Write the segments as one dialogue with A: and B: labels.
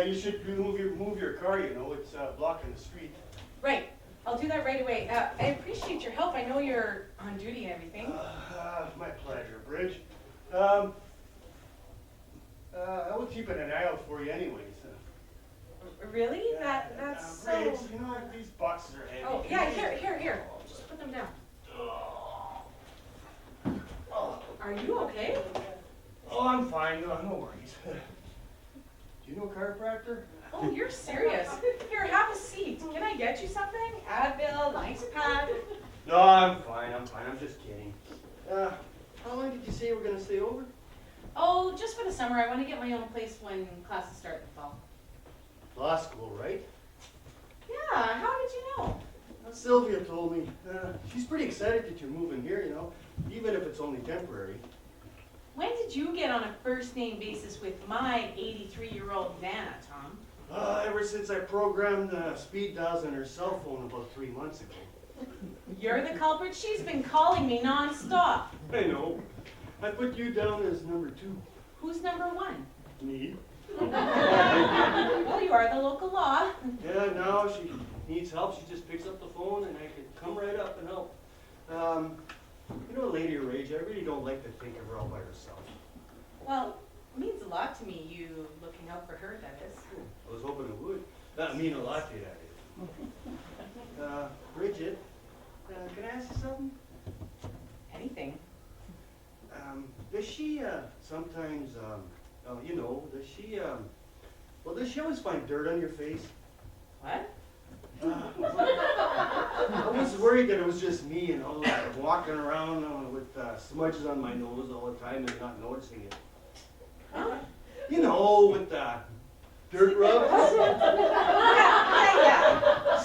A: you should move your car, you know, it's blocking the street.
B: Right. I'll do that right away. I appreciate your help. I know you're on duty and everything.
A: My pleasure, Bridge. I was keeping an eye out for you anyways.
B: Really? That's
A: Bridge,
B: so...
A: you know, these boxes are heavy.
B: Oh, yeah, here. Just put them down. Are you okay?
A: Oh, I'm fine. No worries. Do you know a chiropractor?
B: Oh, you're serious. Here, have a seat. Can I get you something? Advil, nice pack.
A: No, I'm fine. I'm just kidding. How long did you say you were going to stay over?
B: Oh, just for the summer. I want to get my own place when classes start in the fall.
A: Law school, right?
B: Yeah, how did you know?
A: Sylvia told me. She's pretty excited that you're moving here, you know, even if it's only temporary.
B: When did you get on a first-name basis with my 83-year-old Nana, Tom?
A: Ever since I programmed speed dials on her cell phone about 3 months ago.
B: You're the culprit. She's been calling me non-stop.
A: I know. I put you down as number 2.
B: Who's number 1?
A: Me?
B: Well, you are the local law.
A: Yeah, now she needs help. She just picks up the phone and I can come right up and help. You know, a lady her age, I really don't like to think of her all by herself.
B: Well, it means a lot to me, you looking out for her, that is.
A: I was hoping it would. That mean a lot to you, that is. Bridget, can I ask you something?
B: Anything.
A: Does she sometimes, you know, does she always find dirt on your face?
B: What?
A: I was worried that it was just me, you know, like walking around with smudges on my nose all the time and not noticing it.
B: Huh?
A: You know, with dirt rubs.
B: Yeah.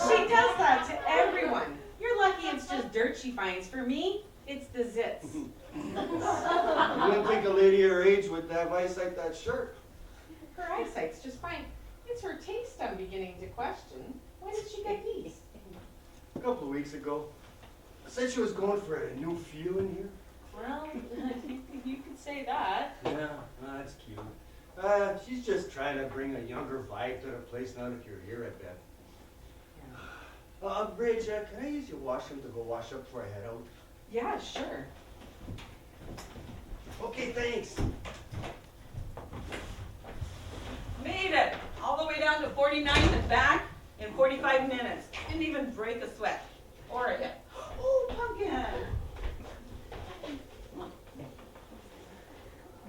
B: She does that to everyone. You're lucky it's just dirt she finds. For me, it's the zits.
A: You wouldn't think a lady her age would have eyesight that sharp.
B: Her eyesight's just fine. It's her taste I'm beginning to question. When did she get these?
A: A couple of weeks ago. Said she was going for a new feel in here.
B: Well, you could say that.
A: Yeah, that's cute. She's just trying to bring a younger vibe to the place now that you're here, I bet.
B: Yeah.
A: Bridge, can I use your washroom to go wash up before I head out?
B: Yeah, sure.
A: Okay, thanks.
C: Made it! All the way down to 49th and back in 45 minutes. Didn't even break a sweat. Or a hip. Oh, pumpkin!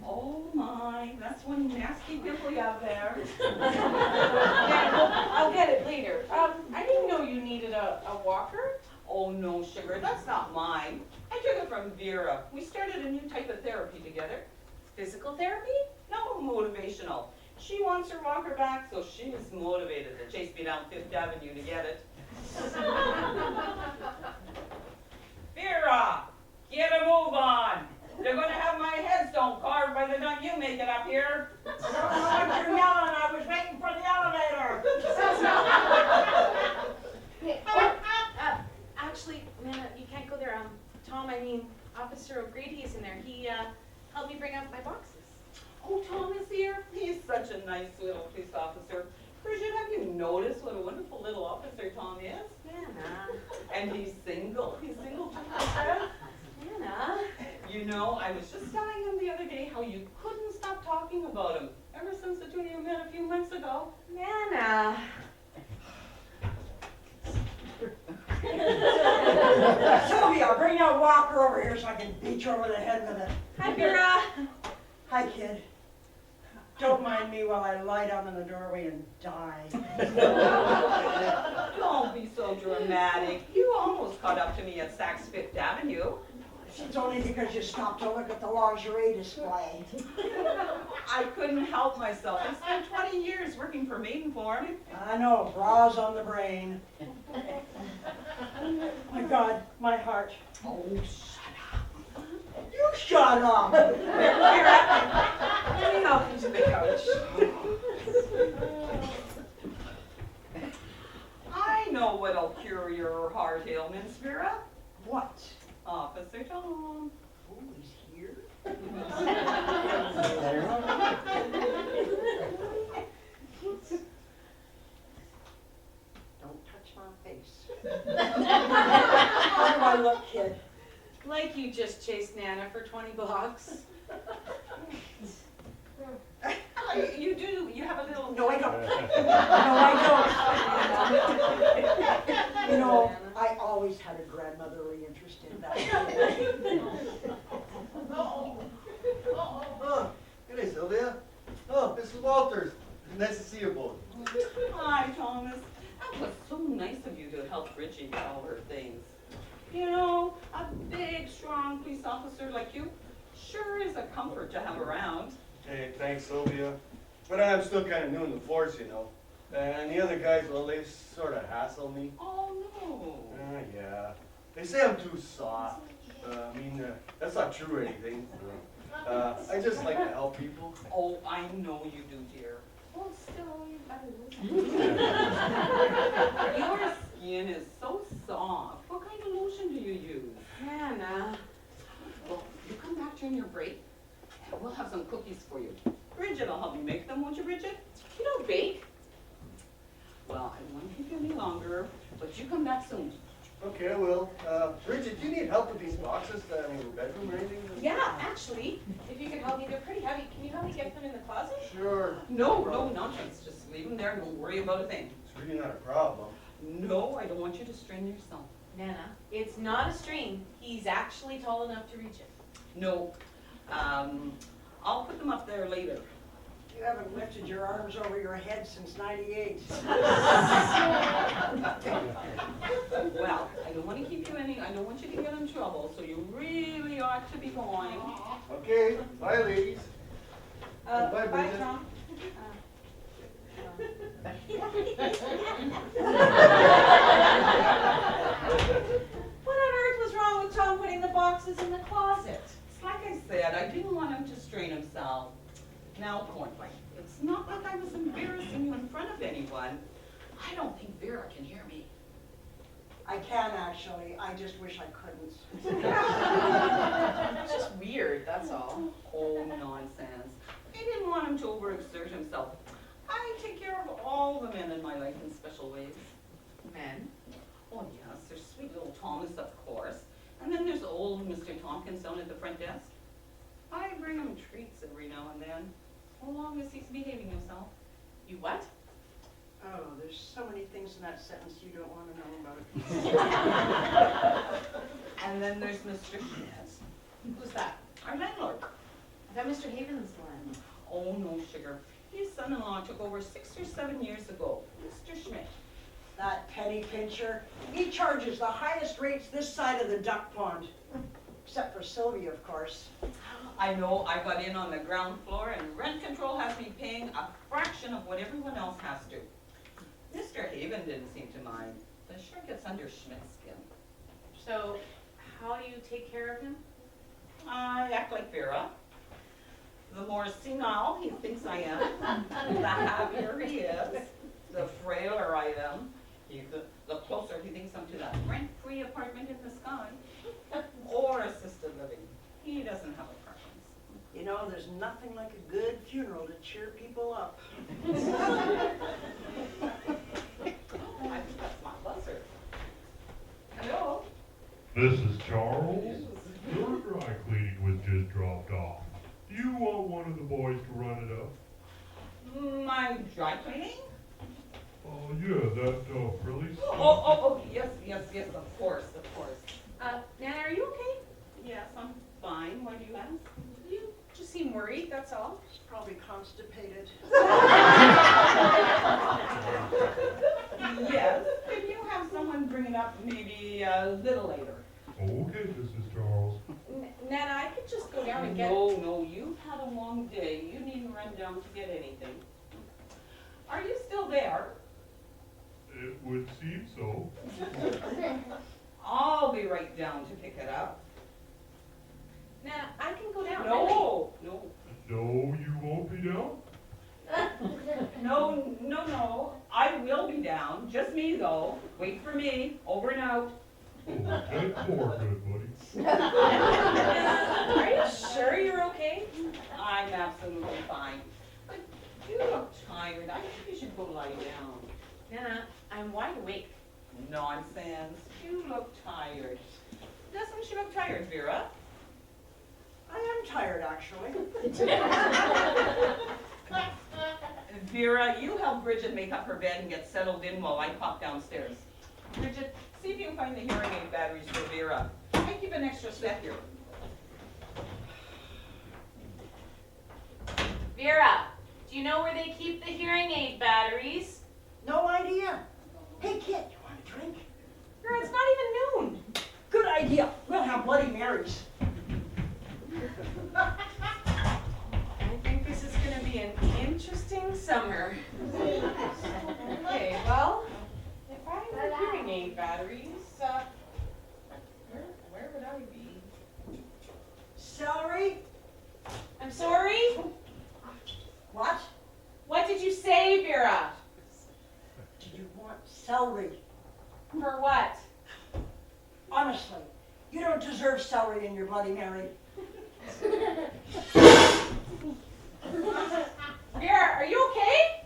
C: Oh my, that's one nasty pimple you have there.
B: Yeah, well, I'll get it later. I didn't know you needed a walker.
C: Oh no, sugar, that's not mine. I took it from Vera. We started a new type of therapy together.
B: Physical therapy?
C: No, motivational. She wants her walker back, so she's motivated to chase me down 5th Avenue to get it. Vera, get a move on. They're going to have my headstone carved by the time you make it up here. I don't know what you're yelling. I was waiting for the elevator.
B: Actually, Nana, you can't go there. Tom, Officer O'Grady is in there. He helped me bring up my boxes.
C: Oh, Tom is here? He's such a nice little police officer. Bridget, have you noticed what a wonderful little officer Tom is?
B: Nana.
C: And he's single. He's single too.
B: Nana.
C: You know, I was just telling him the other day how you couldn't stop talking about him ever since the two of you met a few months ago.
B: Nana.
D: Sylvia, bring that walker over here so I can beat you over the head with it.
B: Hi, Vera.
D: Hi, kid. Don't mind me while I lie down in the doorway and die.
C: Don't be so dramatic. You almost caught up to me at Saks 5th Avenue.
D: It's only because you stopped to look at the lingerie display.
C: I couldn't help myself. I spent 20 years working for Maidenform.
D: I know, bras on the brain. My God, my heart.
C: Oh, shut up.
D: You shut up!
C: Let me help you to the couch. I know what'll cure your heart ailments, Vera.
D: What?
C: Officer Tom.
D: Oh, he's here?
A: Nice to see you both.
C: Hi, Thomas. That was so nice of you to help Bridget with all her things. You know, a big, strong police officer like you sure is a comfort to have around.
A: Hey, thanks, Sylvia. But I'm still kind of new in the force, you know. And the other guys, well, they sort of hassle me.
C: Oh, no.
A: Yeah. They say I'm too soft. That's not true or anything. I just like to help people.
C: Oh, I know you do, dear. Well, still, you better Your skin is so soft. What kind of lotion do you use?
B: Nana.
C: Well, you come back during your break, and we'll have some cookies for you. Bridget will help you make them, won't you, Bridget?
B: You don't bake.
C: Well, I won't keep you any longer, but you come back soon.
A: Okay, I will. Bridget, do you need help with these boxes in your bedroom or anything?
B: Yeah, actually, if you could help me, they're pretty heavy. Can you help me get them in the closet?
A: Sure.
C: No nonsense. Just leave them there and don't worry about a thing.
A: It's really not a problem.
C: No, I don't want you to strain yourself.
B: Nana, it's not a strain. He's actually tall enough to reach it.
C: No. I'll put them up there later.
D: You haven't lifted your arms over your head since '98.
C: Well, I don't want to keep you I don't want you to get in trouble, so you really ought to be going.
A: Okay, bye, ladies. Bye,
B: Bye,
A: Bridget.
B: Tom. What on earth was wrong with Tom putting the boxes in the closet?
C: It's like I said, I didn't want him to strain himself. Now, point blank, it's not like I was embarrassing you in front of anyone. I don't think Vera can hear me.
D: I can actually, I just wish I couldn't.
B: It's just weird, that's all.
C: Oh, nonsense. I didn't want him to overexert himself. I take care of all the men in my life in special ways.
B: Men?
C: Oh, yes, there's sweet little Thomas, of course. And then there's old Mr. Tompkins down at the front desk. I bring him treats every now and then, so long as he's behaving himself.
B: You what?
D: Oh, there's so many things in that sentence you don't want to know about.
C: And then there's Mr. Schmidt,
B: Who's that?
C: our landlord.
B: I thought Mr. Haven's the one.
C: Oh, no, sugar. His son-in-law took over 6 or 7 years ago, Mr. Schmidt.
D: That penny pincher, he charges the highest rates this side of the duck pond. Except for Sylvia, of course.
C: I know I got in on the ground floor and rent control has me paying a fraction of what everyone else has to. Mr. Haven didn't seem to mind, but sure gets under Schmidt's skin.
B: So, how do you take care of him?
C: I act like Vera. The more senile he thinks I am, the happier he is. The frailer I am, the closer he thinks I'm to that rent-free apartment in the sky. Or assisted living. He doesn't have a preference.
D: You know, there's nothing like a good funeral to cheer people up.
C: I think that's my buzzer. Hello?
E: This is Charles. Your dry cleaning was just dropped off. Do you want one of the boys to run it up?
C: My dry cleaning?
E: Oh, yeah, that frilly stuff.
C: Oh, yes, of course.
B: Nana, are you okay?
C: Yes, I'm fine. Why do you ask?
B: You just seem worried, that's all.
D: He's probably constipated.
C: Yes. Can you have someone bring it up maybe a little later?
E: Okay, Mrs. Charles.
B: Nana, I could just go down and get...
C: No, you've had a long day. You needn't run down to get anything. Are you still there?
E: It would seem so.
C: I'll be right down to pick it up.
B: Nana, I can go down.
C: No.
E: No, you won't be down?
C: No. I will be down. Just me, though. Wait for me. Over and out.
E: Oh, that's more good, buddy.
B: Are you sure you're okay?
C: I'm absolutely fine. But you look tired. I think you should go lie down.
B: Nana, I'm wide awake.
C: Nonsense. You look tired. Doesn't she look tired, Vera?
D: I am tired, actually.
C: Vera, you help Bridget make up her bed and get settled in while I pop downstairs. Bridget, see if you can find the hearing aid batteries for Vera. I keep an extra set here.
B: Vera, do Do you know where they keep the hearing aid batteries?
D: No idea. Hey kid, you want a drink?
B: Girl, it's not even noon.
D: Good idea. We'll have Bloody Marys.
B: I think this is gonna be an interesting summer. Okay, well, if I were hearing aid batteries, where would I be?
D: Celery?
B: I'm sorry?
D: What?
B: What did you say, Vera?
D: Do you want celery?
B: For what?
D: Honestly, you don't deserve celery in your Bloody Mary.
B: Vera, are you okay?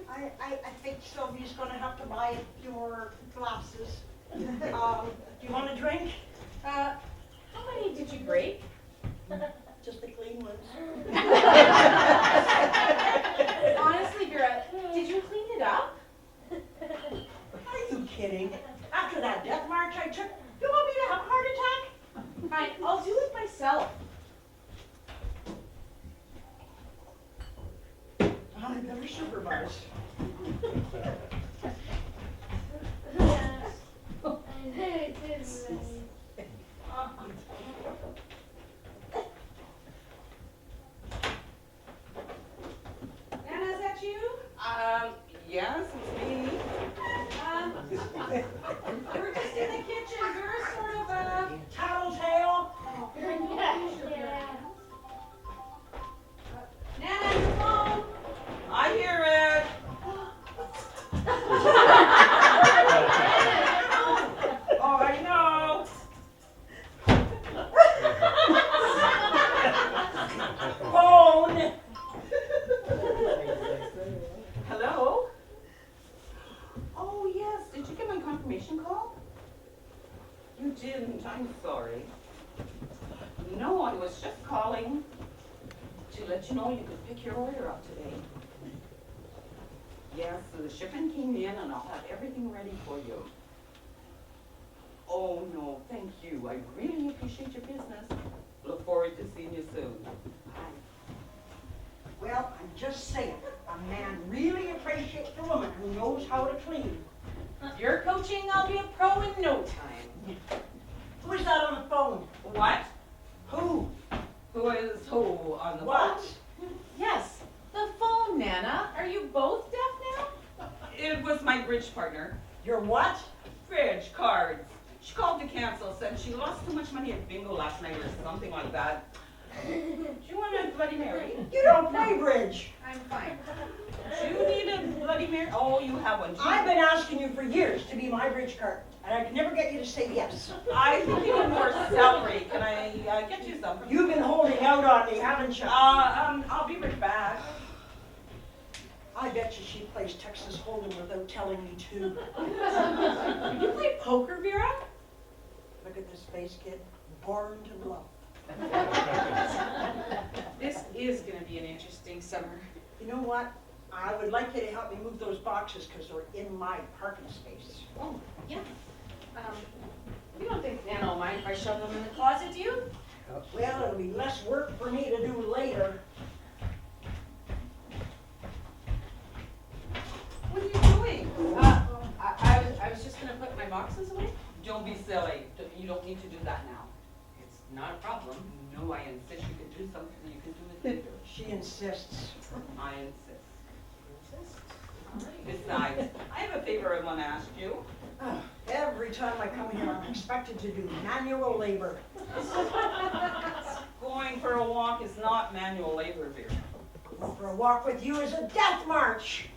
D: I think Sylvia's gonna have to buy a few more glasses. Do you want a drink?
B: How many did you break?
D: Just the clean ones.
B: Honestly, Vera, did you clean it up?
D: Are you kidding? After that death march I took, you want me to have a heart attack?
B: Fine, I'll do it myself.
D: I better supervise.
B: Nana, is that you?
C: Yes, it's me.
B: We're just in the kitchen. Vera's sort of
D: Tattletale.
B: Nana, your phone.
C: I hear it. Oh, I know.
D: Phone.
C: Hello? Oh, yes. Did you get my confirmation call? You didn't. I'm sorry. No, I was just calling to let you know you could pick your order up today. Yes, so the shipment came in and I'll have everything ready for you. Oh, no, thank you. I really appreciate your business. Look forward to seeing you soon. Bye.
D: Well, I'm just saying, a man really appreciates a woman who knows how to clean.
B: If you're coaching, I'll be a pro in no time.
D: Who is that on the phone?
C: What?
D: Who?
C: Who is who on the
D: What?
C: phone?
B: Yes, the phone, Nana. Are you both deaf now?
C: It was my bridge partner.
D: Your what?
C: Bridge cards. She called to cancel, said she lost too much money at bingo last night or something like that. Do you want a Bloody Mary?
D: You don't play bridge.
B: I'm fine.
C: Do you need a Bloody Mary? Oh, you have one.
D: I've been asking you for years to be my bridge card, and I can never get you to say yes.
C: I think you need more celery. Can I get you some?
D: You've been holding out on me, haven't you?
C: I'll be right back.
D: I bet you she plays Texas Hold'em without telling me to.
B: You play poker, Vera?
D: Look at this face, kid. Born to love.
B: This is gonna be an interesting summer.
D: You know what? I would like you to help me move those boxes because they're in my parking space.
B: Oh, yeah. You don't think Nana will mind if I shove them in the closet, do you?
D: Well, it'll be less work for me to do later.
C: What are you doing?
B: I was just gonna put my boxes away.
C: Don't be silly. You don't need to do that now.
B: It's not a problem.
C: No, I insist you can do something. You can do it later.
D: She insists.
C: I insist. Besides, I have a favor I want to ask you.
D: Every time I come here, I'm expected to do manual labor.
C: Going for a walk is not manual labor, Vera.
D: Going for a walk with you is a death march.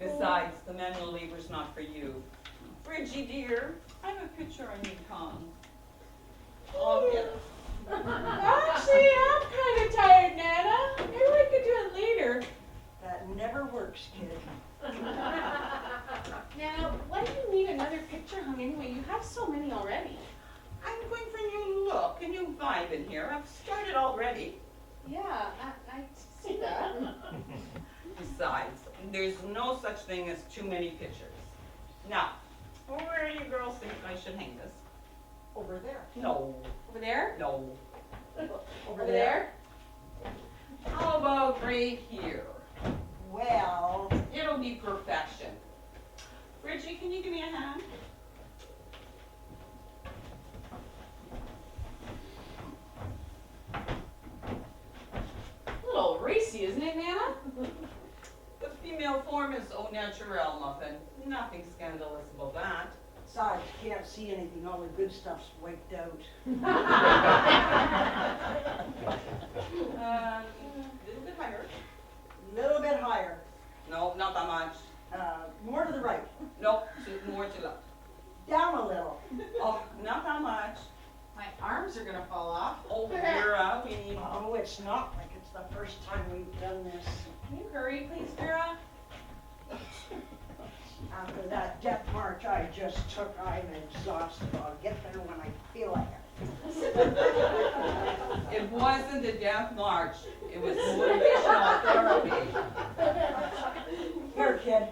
C: Besides, the manual labor's not for you. Bridgie, dear, I have a picture I need hung. I'll get it.
B: Actually, I'm kind of tired, Nana. Maybe we could do it later.
D: That never works, kid.
B: Nana, why do you need another picture hung anyway? You have so many already.
C: I'm going for a new look, a new vibe in here. I've started already.
B: Yeah, I see that.
C: Besides, there's no such thing as too many pictures. Now, where do you girls think I should hang this?
D: Over there.
C: No,
B: Over there?
C: no.
B: Over there?
C: How about right here?
D: Well,
C: It'll be perfection. Bridget, can you give me a hand?
B: A little racy, isn't it, Nana?
C: The female form is au naturel, Muffin. Nothing scandalous about that.
D: besides, you can't see anything, all the good stuff's wiped out.
C: Little bit higher.
D: Little bit higher,
C: No, not that much.
D: more to the right,
C: Nope, more to left.
D: down a little.
C: Oh, not that much.
B: My arms are gonna fall off.
C: Oh, Vera, we need.
D: Oh, it's not like it's the first time we've done this.
B: Can you hurry, please, Vera?
D: After that death march I just took, I'm exhausted. I'll get there when I feel like it.
C: It wasn't a death march. It was motivational therapy.
D: Here, kid.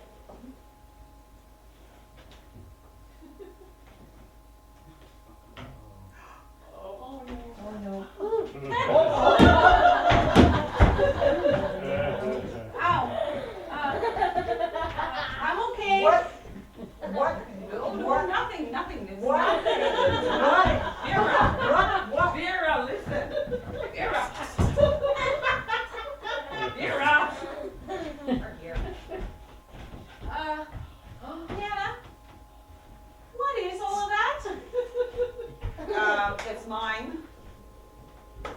B: Ow! I'm okay.
D: What? What?
C: No, nothing. It's
D: What?
C: nothing.
D: What?
C: Vera,
D: What?
C: Vera, listen. Vera. Vera.
B: Nana, what is all of that?
C: It's mine.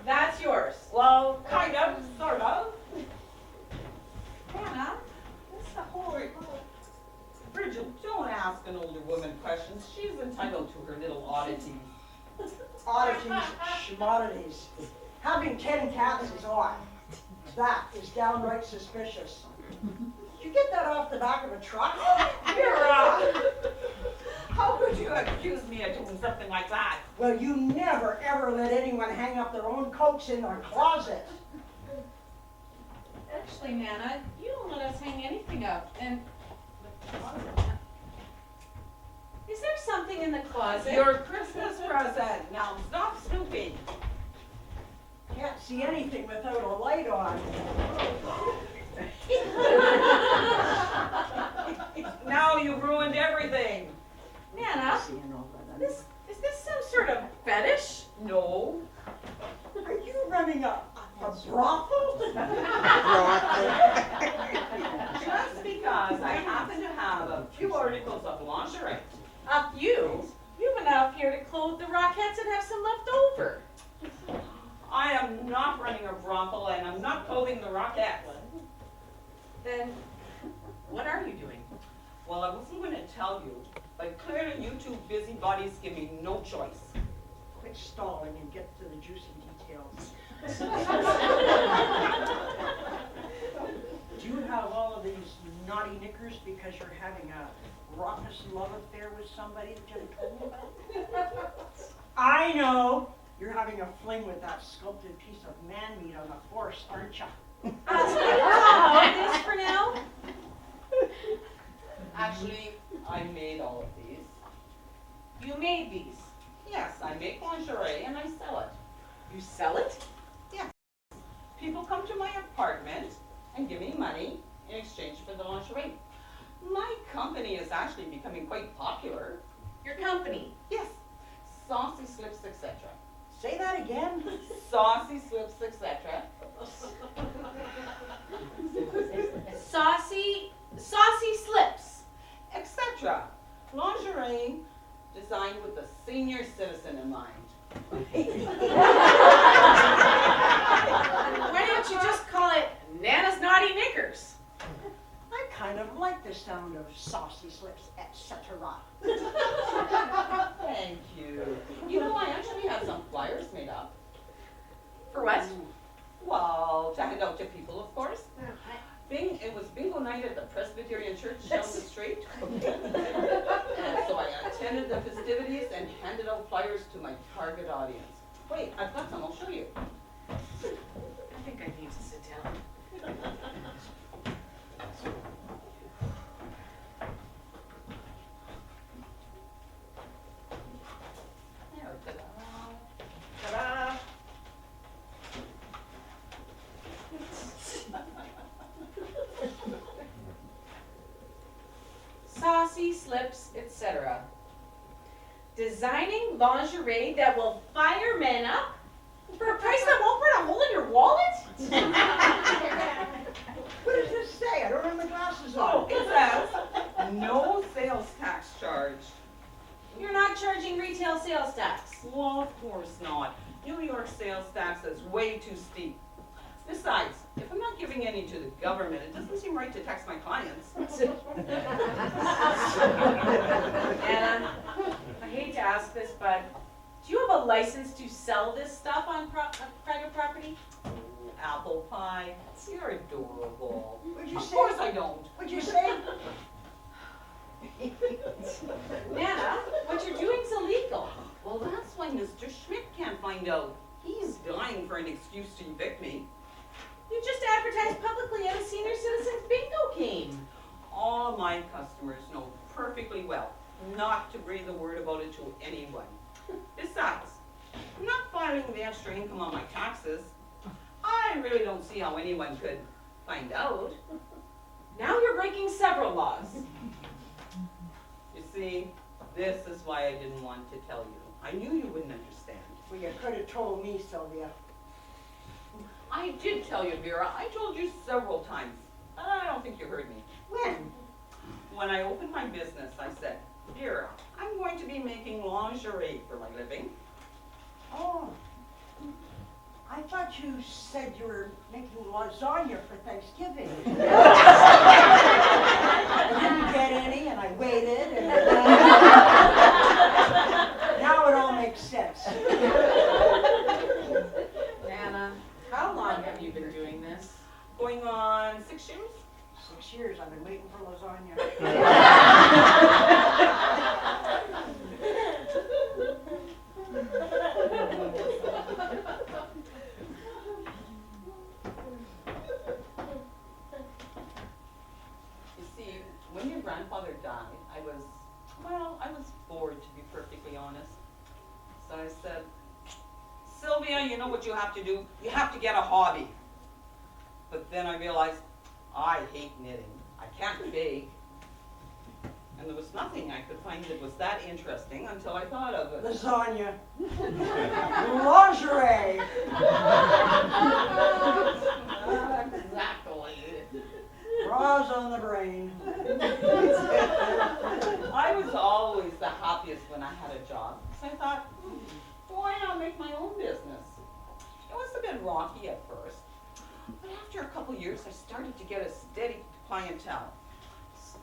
B: That's yours.
C: Well, kind of, sort of.
B: Nana, this is a whole.
C: Bridget, don't ask an older woman questions. She's entitled to her little oddities.
D: Oddities, schmoddities. Having 10 cats is odd. That is downright suspicious. Did you get that off the back of a truck?
C: Vera! How could you accuse me of doing something like that?
D: Well, you never ever let anyone hang up their own coats in their closet.
B: Actually, Nana, you don't let us hang anything up. And is there something in the closet?
C: Your Christmas present. Now stop snooping.
D: Can't see anything without a light on.
C: Now you've ruined everything.
B: Nana, is this some sort of fetish?
C: No.
D: Are you running a brothel?
C: Just because I happen to have a few articles of lingerie.
B: A few? You've enough here to clothe the Rockettes and have some left over.
C: I am not running a brothel and I'm not clothing the Rockettes.
B: Then, what are you doing?
C: Well, I wasn't going to tell you, but clearly you two busybodies give me no choice.
D: Quit stalling and get to the juicy details. Do you have all of these naughty knickers because you're having a raucous love affair with somebody that you haven't told me about? I know! You're having a fling with that sculpted piece of man meat on the horse, aren't you?
B: This for now?
C: Actually, I made all of these.
B: You made these.
C: Yes, I make lingerie and I sell it.
B: You sell it?
C: Yes. People come to my apartment and give me money in exchange for the lingerie. My company is actually becoming quite popular.
B: Your company.
C: Yes. Saucy Slips, etc.
D: Say that again?
C: Saucy Slips, etc.
B: Saucy slips.
C: etc. Lingerie designed with the senior citizen in mind.
B: Why don't you just call it Nana's Naughty Knickers?
D: I kind of like the sound of saucy slips, etc.
C: Thank you. You know, I actually have some flyers made up.
B: For what?
C: Well, to hand out to people, of course. It was bingo night at the Presbyterian Church down the street. And so I attended the festivities and handed out flyers to my target audience. Wait, I've got some, I'll show you.
B: I think I need to sit down.
C: There, ta-da. Ta-da.
B: slips, etc. Designing lingerie that will fire men up for a price that won't burn a hole in your wallet?
D: What does this say? I don't have my glasses
C: Oh,
D: on.
C: it says, no sales tax charged.
B: You're not charging retail sales tax.
C: Well, of course not. New York sales tax is way too steep. Besides, if I'm not giving any to the government, it doesn't seem right to tax my clients.
B: Anna, I hate to ask this, but do you have a license to sell this stuff on private property?
C: Apple pie, you're adorable.
D: What'd you
C: Of
D: say?
C: course I don't.
D: What'd you say?
B: Nana, what you're doing's illegal.
C: Well, that's why Mr. Schmidt can't find out. He's dying for an excuse to evict me.
B: You just advertised publicly at a senior citizens bingo game.
C: All my customers know perfectly well not to breathe a word about it to anyone. Besides, I'm not filing the extra income on my taxes. I really don't see how anyone could find out.
B: Now you're breaking several laws.
C: You see, this is why I didn't want to tell you. I knew you wouldn't understand.
D: Well, you could have told me, Sylvia.
C: I did tell you, Vera. I told you several times. I don't think you heard me.
D: When?
C: When I opened my business, I said, Vera, I'm going to be making lingerie for my living.
D: Oh. I thought you said you were making lasagna for Thanksgiving. I didn't get any, and I waited, and now it all makes sense.
B: Nana, how long have you been doing this?
C: Going on 6 years?
D: 6 years I've been waiting for lasagna.
C: You see, when your grandfather died, I was bored, to be perfectly honest. So I said, Sylvia, you know what you have to do? You have to get a hobby. But then I realized I hate knitting. I can't bake. And there was nothing I could find that was that interesting until I thought of it.
D: Lasagna. Lingerie.
C: Exactly.
D: Bras on the brain.
C: I was always the happiest when I had a job. So I thought, why not make my own business? It was a bit rocky at first. But after a couple years, I started to get a steady clientele.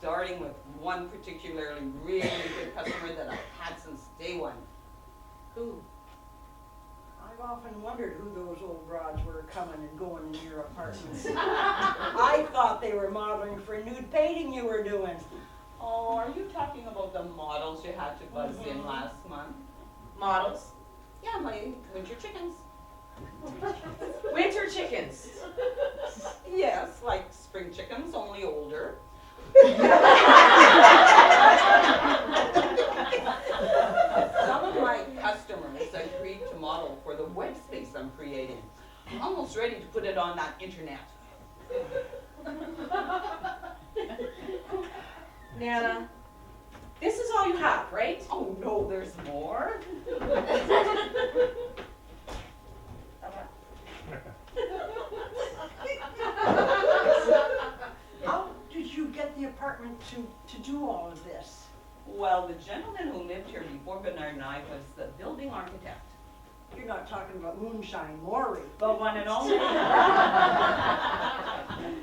C: Starting with one particularly really good customer that I've had since day one.
B: Who?
D: I've often wondered who those old broads were coming and going in your apartments. I thought they were modeling for a nude painting you were doing.
C: Oh, are you talking about the models you had to buzz in last month?
B: Models?
C: Yeah, my winter chickens.
B: Winter chickens.
C: Yes, like spring chickens, only older. Some of my customers agreed to model for the web space I'm creating. I'm almost ready to put it on that internet.
B: Nana, this is all you have, right?
C: Oh no, there's more.
D: How did you get the apartment to do all of this?
C: Well, the gentleman who lived here before Bernard and I was the building architect.
D: You're not talking about Moonshine Maury.
C: The one and only.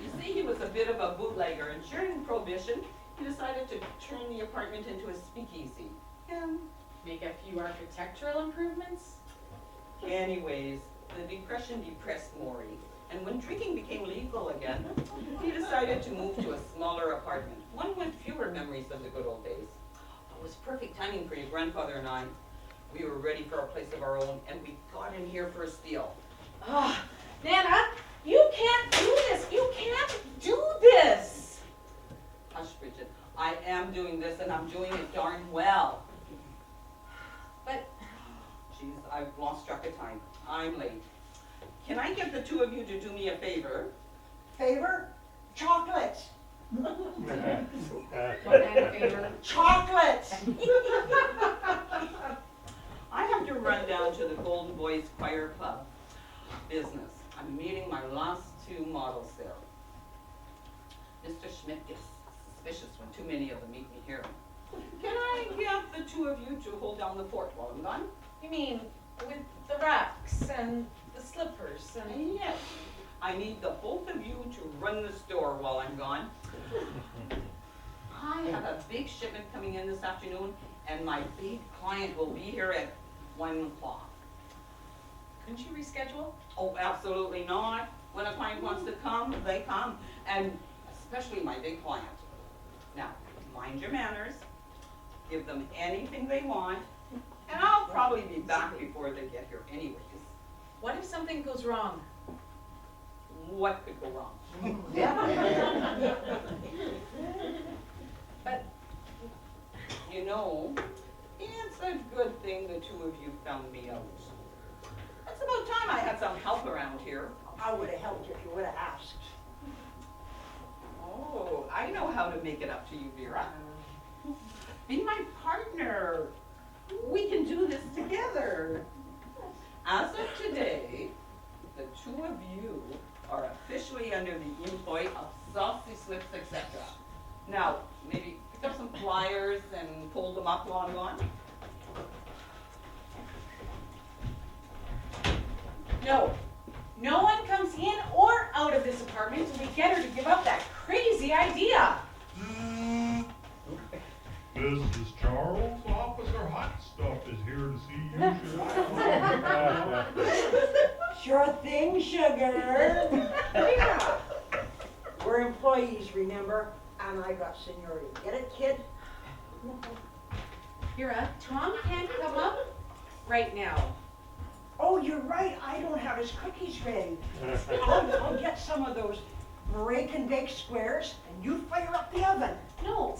C: You see, he was a bit of a bootlegger, and during Prohibition, he decided to turn the apartment into a speakeasy. And
B: Make a few architectural improvements?
C: anyways, the Depression depressed Maury, and when drinking became legal again, he decided to move to a smaller apartment, one with fewer memories of the good old days. It was perfect timing for your grandfather and I. We were ready for a place of our own, and we got in here for a steal.
B: Ah, Nana, you can't do this. You can't do this.
C: Hush, Bridget. I am doing this, and I'm doing it darn well.
B: But
C: Jeez, I've lost track of time. I'm late. Can I get the two of you to do me a favor?
D: Favor? Chocolate.
B: What kind of favor?
D: Chocolate!
C: I have to run down to the Golden Boys Choir Club business. I'm meeting my last 2 models there. Mr. Schmidt gets suspicious when too many of them meet me here. Can I get the 2 of you to hold down the fort while I'm gone?
B: You mean with the racks and the slippers and...
C: Yes. I need the both of you to run the store while I'm gone. I have a big shipment coming in this afternoon, and my big client will be here at 1 o'clock.
B: Couldn't you reschedule?
C: Oh, absolutely not. When a client wants to come, they come, and especially my big client. Now, mind your manners, give them anything they want, and I'll probably be back before they get here anyways.
B: What if something goes wrong?
C: What could go wrong?
B: But
C: You know, it's a good thing the 2 of you found me out. It's about time I had some help around here.
D: I would have helped you if you would have asked.
C: Oh, I know how to make it up to you, Vera. Be my partner. We can do this together. As of today, the 2 of you are officially under the employ of Saucy Slips, etc. Now, maybe pick up some flyers and fold them up while I'm gone.
B: no, no one comes in or out of this apartment until we get her to give up that crazy idea.
E: Mrs. Charles, Officer Hot Stuff is here to see you.
D: Sure thing, sugar. Yeah. We're employees, remember? And I got seniority. Get it, kid?
B: Vera, Tom can't come up right now.
D: Oh, you're right. I don't have his cookies ready. I'll get some of those break and bake squares, and you fire up the oven.
B: No,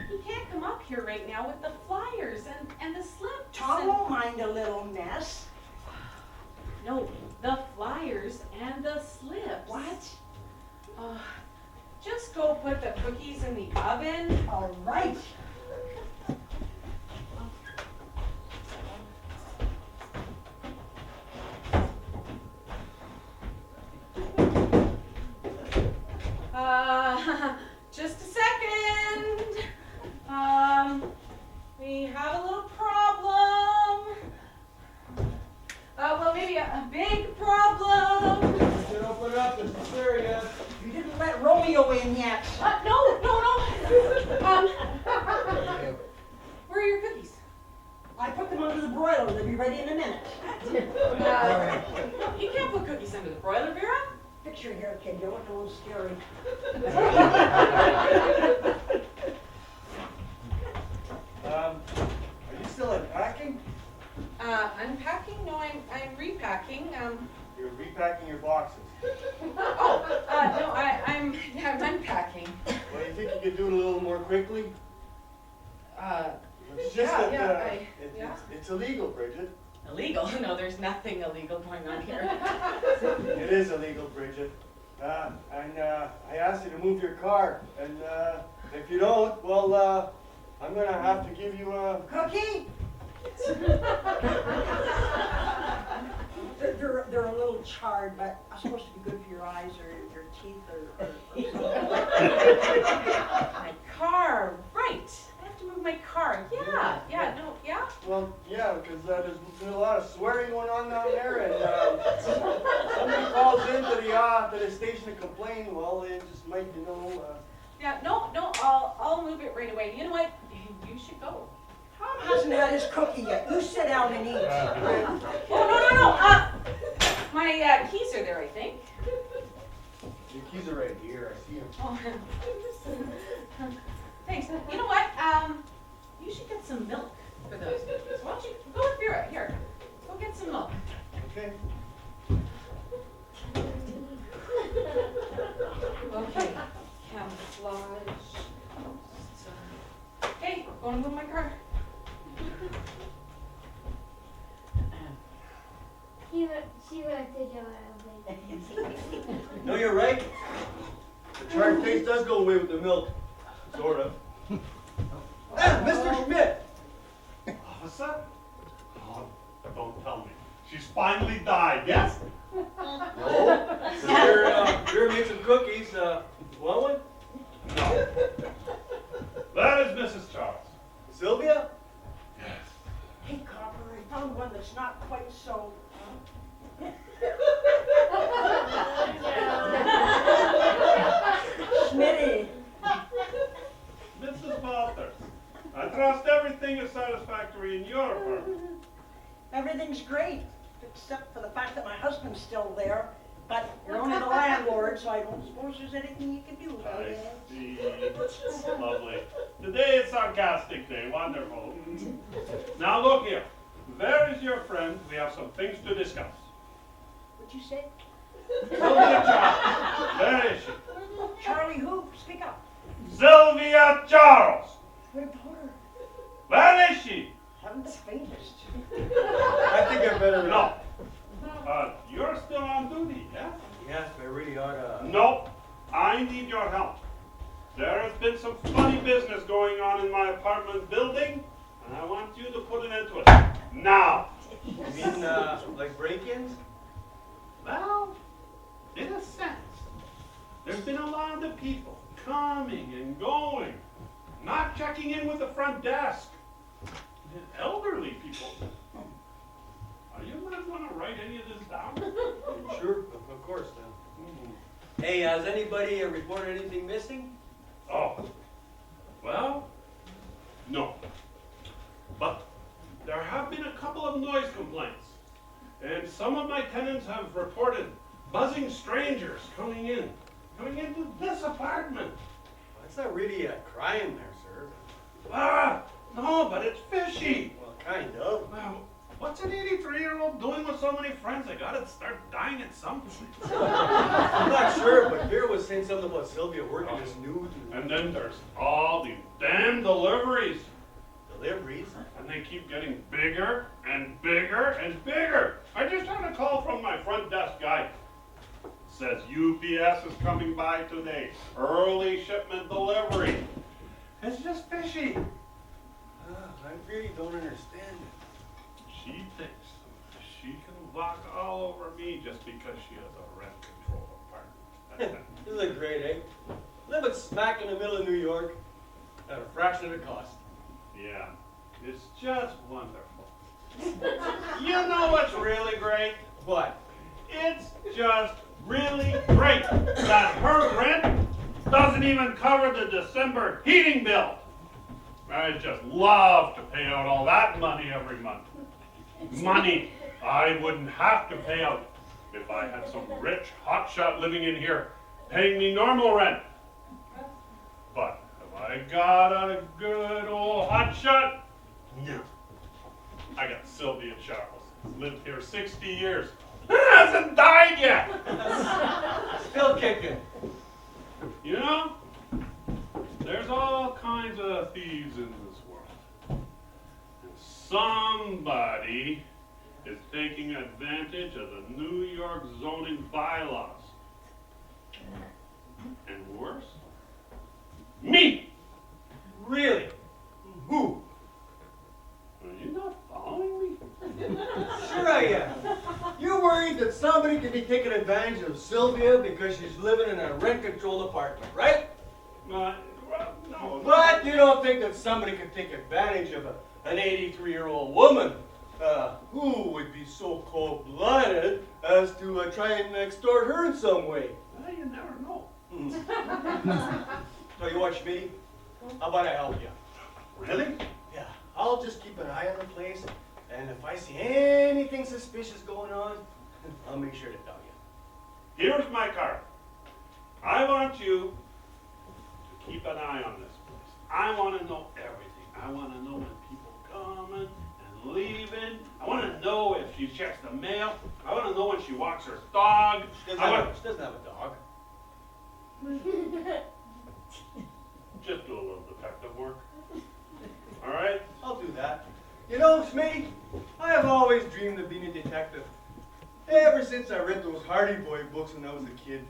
B: he can't come up here right now with the flyers and the slips.
D: Tom
B: and-
D: won't mind a little mess.
B: No, the flyers and the slips.
D: What?
B: Just go put the cookies in the oven.
D: All right.
B: Just a second. We have a little problem. Well, maybe a big problem.
A: Bridget, open it up, it's not there yet.
D: You didn't let Romeo in yet.
B: No. Where are your cookies?
D: I put them under the broiler. They'll be ready in a minute.
B: You can't put cookies under the broiler, Vera.
D: Fix your hair, kid. You're looking a little scary.
A: Are you still unpacking?
B: Unpacking? No, I'm repacking.
A: You're repacking your boxes.
B: No, I'm unpacking.
A: Well, you think you could do it a little more quickly? It's just that, it's illegal, Bridget.
B: Illegal? No, there's nothing illegal going on here.
A: It is illegal, Bridget. And I asked you to move your car, and if you don't, well, I'm gonna have to give you a...
D: Cookie? They're a little charred, but are supposed to be good for your eyes or your teeth or something.
B: My car, right. I have to move my car. Yeah.
A: Well, yeah, because there's been a lot of swearing going on down there, and somebody calls into the station to complain, well, they just might,
B: No, I'll move it right away. You know what? You should go.
D: Tom hasn't had his cookie yet. You sit down and eat.
B: Oh, no. My keys are there, I think.
A: Your keys are right here, I see them.
B: Oh, thanks. You know what? You should get some milk for those cookies. Why don't you go with Vera? Here, go get some milk.
A: Okay.
B: Okay. Camouflage. Hey, going to move my car.
F: She wrote the door open.
A: No, you're right. The charred taste does go away with the milk. Sort of. Ah, Mr. Schmidt!
E: Officer? Oh, don't tell me. She's finally died, yes?
A: No. Here, make some cookies. Want one?
E: No. That is Mrs. Charles.
A: Sylvia?
E: Yes.
D: Hey, Copper, I found one that's not quite so. Schmitty.
E: Mrs. Walters, I trust everything is satisfactory in your apartment.
D: Everything's great, except for the fact that my husband's still there. But you're only the landlord, so I don't suppose there's anything you can do about
E: I
D: it.
E: see. Lovely. Today is sarcastic day. Wonderful. Now look here. Where is your friend? We have some things to discuss.
D: What'd you say?
E: Sylvia Charles. Where is she?
D: Charlie who? Speak up.
E: Sylvia Charles.
D: What about her?
E: Where is she?
D: Haven't the faintest.
A: I think I better.
E: No. You're still on duty, yes?
A: Yes, I really ought to.
E: Nope. I need your help. There has been some funny business going on in my apartment building, and I want you to put an end to it. Now.
A: You mean, like break-ins?
E: Well, in a sense, there's been a lot of people coming and going, not checking in with the front desk. Elderly people. Are you not going to write any of this down?
A: Sure, of course. Hey, has anybody reported anything missing?
E: Oh, well, no. But there have been a couple of noise complaints. And some of my tenants have reported buzzing strangers coming into this apartment.
A: Well, it's not really a crime there, sir.
E: Ah, no, but it's fishy.
A: Well, kind of.
E: Well, what's an 83-year-old doing with so many friends? They gotta start dying at some point.
A: I'm not sure, but Vera was saying something about Sylvia working this new
E: And then there's all these damn deliveries.
A: deliveries.
E: And they keep getting bigger and bigger and bigger. I just had a call from my front desk guy. Says UPS is coming by today. Early shipment delivery. It's just fishy.
A: I really don't understand it.
E: She thinks she can walk all over me just because she has a rent control apartment.
A: This is great, eh? Living smack in the middle of New York at a fraction of the cost.
E: Yeah, it's just wonderful. You know what's really great?
A: What?
E: It's just really great that her rent doesn't even cover the December heating bill. I just love to pay out all that money every month. Money I wouldn't have to pay out if I had some rich hotshot living in here paying me normal rent. But have I got a good old hotshot? No. I got Sylvia Charles. Lived here 60 years. Hasn't died yet.
A: Still kicking.
E: You know, there's all kinds of thieves in this world. And somebody is taking advantage of the New York zoning bylaws. And worse, me.
A: Really? Who?
E: Are you not following me?
A: Sure I am. You're worried that somebody could be taking advantage of Sylvia because she's living in a rent-controlled apartment, right?
E: Well, no.
A: But you don't think that somebody could take advantage of an 83-year-old woman who would be so cold-blooded as to try and extort her in some way.
E: Well, you never know.
A: Tell you what, Schmitty, how about I help you?
E: Really?
A: Yeah, I'll just keep an eye on the place, and if I see anything suspicious going on, I'll make sure to tell you.
E: Here's my card. I want you to keep an eye on this place. I want to know everything. I want to know when people coming and leaving. I want to know if she checks the mail. I want to know when she walks her dog.
A: She doesn't have a dog.
E: Just do a little detective work. All right?
A: I'll do that. You know, Schmitty, I have always dreamed of being a detective. Ever since I read those Hardy Boy books when I was a kid.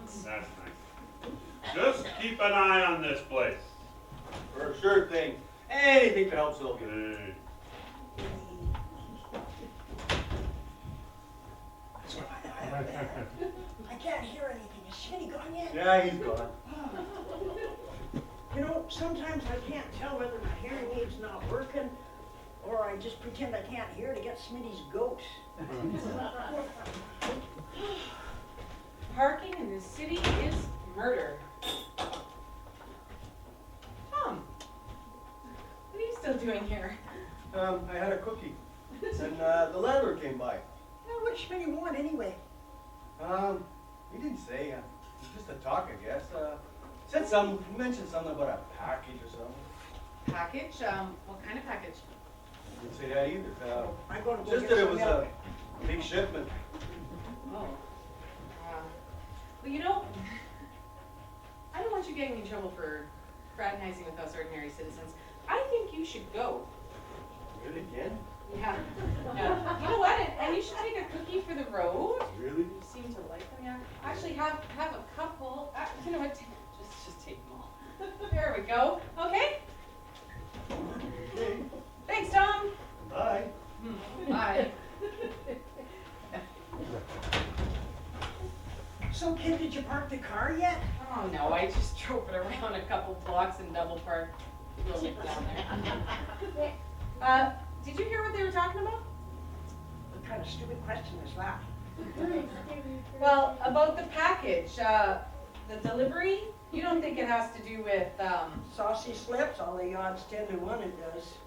E: That's nice. Just keep an eye on this place.
A: For sure thing. Anything to help Sylvia.
E: Hey.
D: I can't hear anything. Is Smitty gone yet?
A: Yeah, he's gone.
D: You know, sometimes I can't tell whether my hearing aid's not working or I just pretend I can't hear to get Smitty's goat.
B: Parking in this city is murder. Tom, what are you still doing here?
A: I had a cookie. And the landlord came by.
D: Well, what does Smitty want anyway?
A: He didn't say. Just a talk, I guess. Mentioned something about a package or something.
B: Package? What kind of package?
A: Didn't say that either.
D: I'm going to go
A: Just
D: get
A: that it
D: some
A: was
D: milk.
A: a big shipment.
B: Oh. Well, you know, I don't want you getting in trouble for fraternizing with us ordinary citizens. I think you should go.
A: Really, again?
B: Yeah. You know what? And you should take a cookie for the road.
A: Really?
B: You seem to like them, yeah. Actually, have a couple. You know what? Just take them all. There we go. Okay.
A: Okay.
B: Thanks, Tom.
A: Bye.
B: Bye.
D: So, kid, did you park the car yet?
B: Oh no, I just drove it around a couple blocks and double parked. We'll nip down there. Did you hear what they were talking about?
D: What kind of stupid question is that?
B: Well, about the package, the delivery. You don't think it has to do with,
D: Saucy slips, all the odds 10 to 1 it does.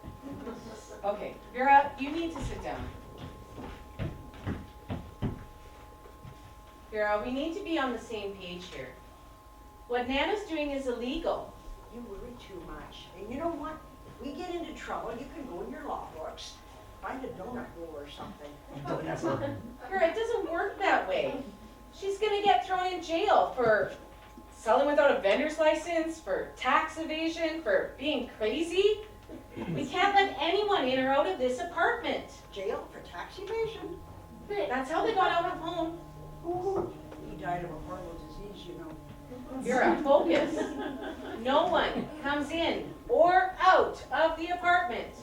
B: Okay, Vera, you need to sit down. Vera, we need to be on the same page here. What Nana's doing is illegal.
D: You worry too much. And you know what? We get into trouble, you can go in your law books, find a donut hole or something.
B: Vera, it doesn't work that way. She's gonna get thrown in jail for selling without a vendor's license, for tax evasion, for being crazy. We can't let anyone in or out of this apartment.
D: Jail for tax evasion?
B: That's how they got out of home.
D: He died of a horrible disease, you know.
B: Vera, focus. No one comes in or out of the apartment.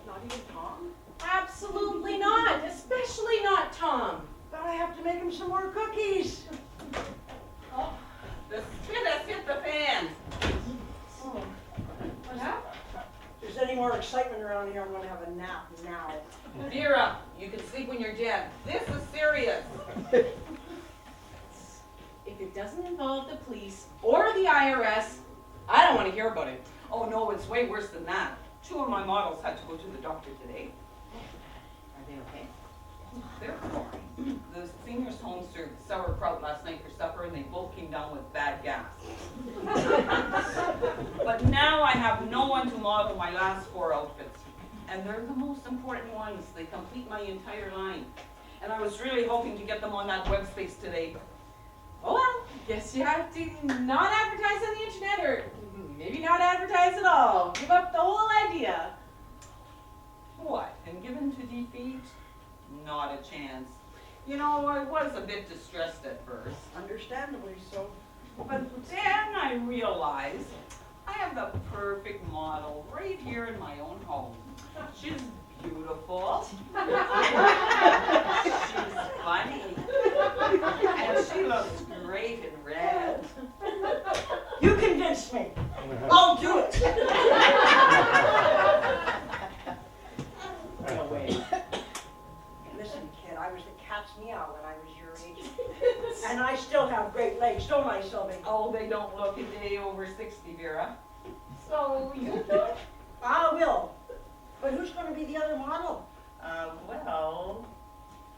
D: Not even Tom?
B: Absolutely not, especially not Tom.
D: But I have to make him some more cookies.
C: Oh, the spit has hit the fan.
B: Oh, what happened?
D: If there's any more excitement around here, I'm gonna have a nap now.
C: Vera, you can sleep when you're dead. This is serious.
B: If it doesn't involve the police or the IRS, I don't want to hear about it.
C: Oh no, it's way worse than that. 2 of my models had to go to the doctor today.
B: Are they okay?
C: They're fine. The seniors' home served sauerkraut last night for supper and they both came down with bad gas. But now I have no one to model my last 4 outfits. And they're the most important ones. They complete my entire line. And I was really hoping to get them on that web space today.
B: Oh well, guess you have to not advertise on the internet or maybe not advertise at all. Give up the whole idea.
C: What, and given to defeat? Not a chance. You know, I was a bit distressed at first.
D: Understandably so.
C: But then I realized I have the perfect model right here in my own home. She's beautiful. She's funny. And she looks great in red.
D: You convinced me. I'll do it.
B: No way.
D: Listen, kid, I was the cat's meow when I was your age. And I still have great legs, don't I, Sylvie?
C: Oh, they don't look a day over 60, Vera.
B: So you do it?
D: I will. But who's going to be the other model?
C: Well,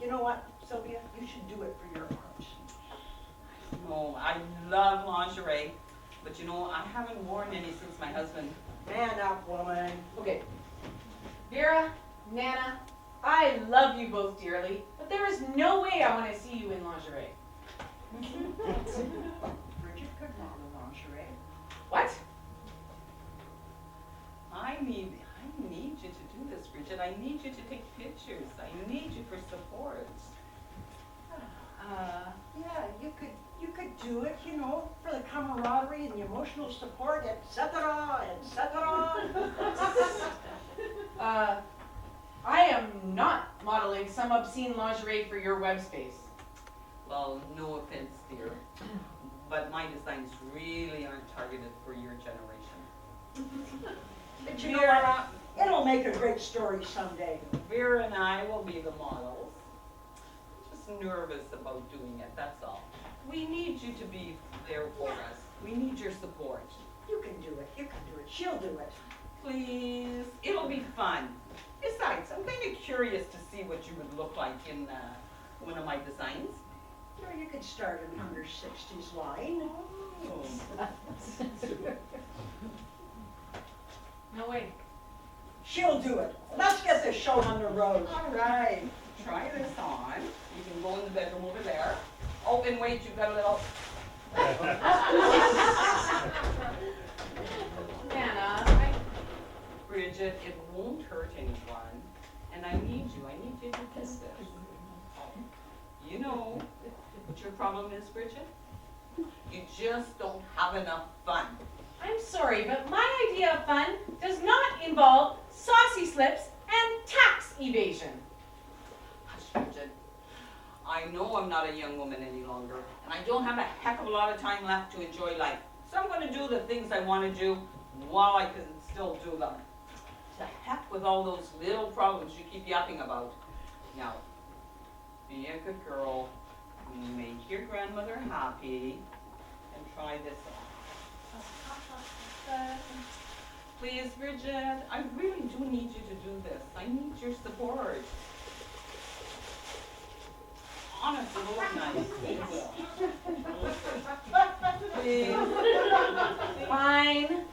D: You know what, Sylvia? You should do it for your arms.
C: no, I love lingerie. But you know, I haven't worn any since my husband.
D: Man up, woman.
B: Okay. Vera, Nana, I love you both dearly, but there is no way I want to see you in lingerie.
D: Bridget could model lingerie.
B: What?
C: I need you to do this, Bridget. I need you to take pictures. I need you for support.
D: Yeah, you could do it, you know, for the camaraderie and the emotional support, etc., etc.
B: I am not modeling some obscene lingerie for your web space.
C: Well, no offense, dear, but my designs really aren't targeted for your generation.
D: But you know what? It'll make a great story someday.
C: Vera and I will be the models. Just nervous about doing it, that's all. We need you to be there for us. We need your support.
D: You can do it. You can do it. She'll do it.
C: Please, it'll be fun. Besides, I'm kind of curious to see what you would look like in one of my designs.
D: Or you could start an under 60s line.
B: No way.
D: She'll do it. Let's get this show on the road.
C: All right, try this on. You can go in the bedroom over there. Oh, and wait, you've got a little.
B: Nana,
C: Bridget, it won't hurt anyone, and I need you to kiss this. You know what your problem is, Bridget? You just don't have enough fun.
B: I'm sorry, but my idea of fun does not involve saucy slips and tax evasion.
C: Hush, Bridget. I know I'm not a young woman any longer, and I don't have a heck of a lot of time left to enjoy life. So I'm going to do the things I want to do while I can still do them. To heck with all those little problems you keep yapping about. Now, be a good girl, make your grandmother happy, and try this on. Please, Bridget, I really do need you to do this. I need your support. Honestly, it'll look nice. It will. Please.
B: Fine.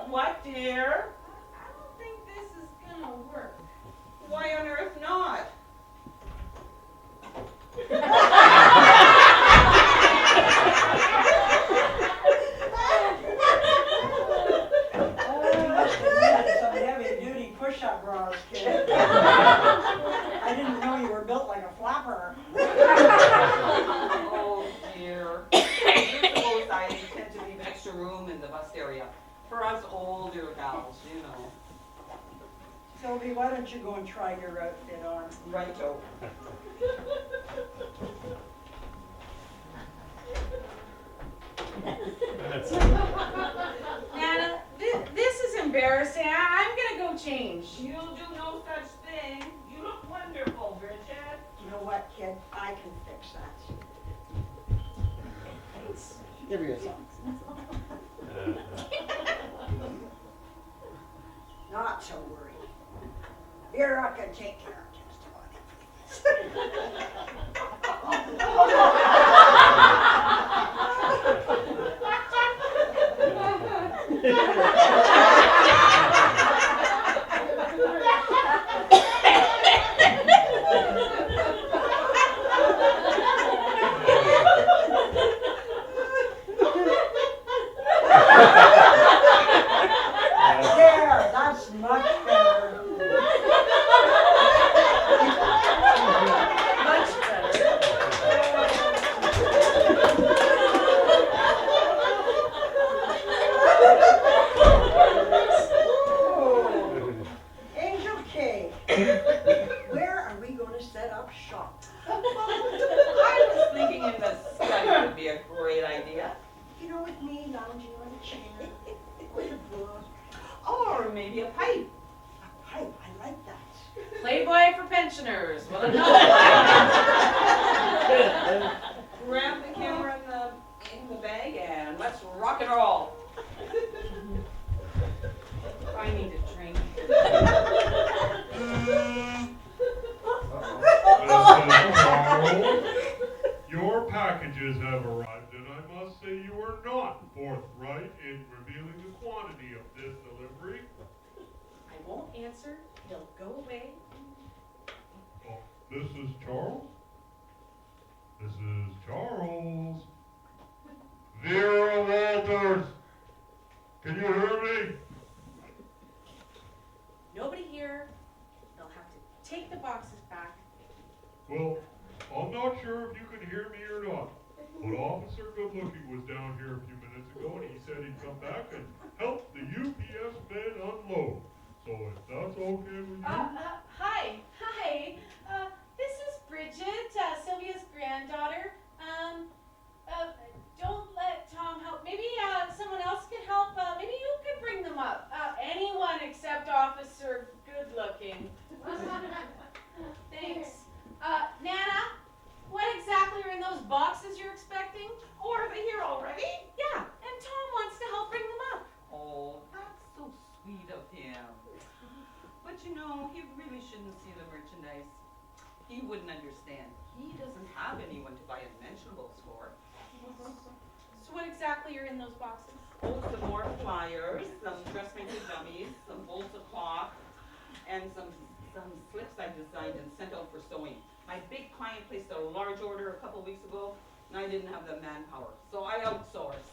C: What, dear?
B: I don't think this is gonna work.
C: Why on earth not?
D: Some heavy-duty push-up bras, kid. I didn't know you were built like a flapper.
C: Oh, dear. I suppose I intend to leave extra room in the bus area for us older gals, you know.
D: Sylvie, why don't you go and try your outfit on?
C: Righto.
B: Nana, this is embarrassing. I'm gonna go change.
C: You'll do no such thing. You look wonderful, Bridget.
D: You know what, kid? I can fix that.
F: Give her your socks.
D: Not to worry. Vera can take care of just about There, that's much better.
B: Much better.
D: Oh, Angel Cake. Where are we going to set up shop?
C: I was thinking in the study would be a great idea.
D: You know, with me lounging on a chair with a book.
C: Or maybe a pipe.
D: A pipe, I like that.
B: Playboy for pensioners. Well, no.
C: Grab the camera in the bag and let's rock and roll.
B: I need a drink.
E: forthright in revealing the quantity of this delivery?
B: I won't answer. He'll go away.
E: Oh, this is Charles? This is Charles. Vera Walters! Can you hear me?
B: Nobody here. They'll have to take the boxes back.
E: Well, I'm not sure if you can hear me or not, but Officer Goodlooking was down here a few minutes ago and he said he'd come back and help the UPS men unload. So if that's okay with you?
B: Hi. This is Bridget, Sylvia's granddaughter. Don't let Tom help. Maybe someone else can help. Maybe you could bring them up. Anyone except Officer Goodlooking. Thanks. Nana, what exactly are in those boxes you're expecting?
C: Oh, are they here already?
B: Yeah, and Tom wants to help bring them up.
C: Oh, that's so sweet of him. But you know, he really shouldn't see the merchandise. He wouldn't understand. He doesn't have anyone to buy unmentionables for.
B: So what exactly are in those boxes?
C: Oh, some more flyers, some dressmaker dummies, some bolts of cloth, and some slips I designed and sent out for sewing. My big client placed a large order a couple weeks ago, and I didn't have the manpower, so I outsourced.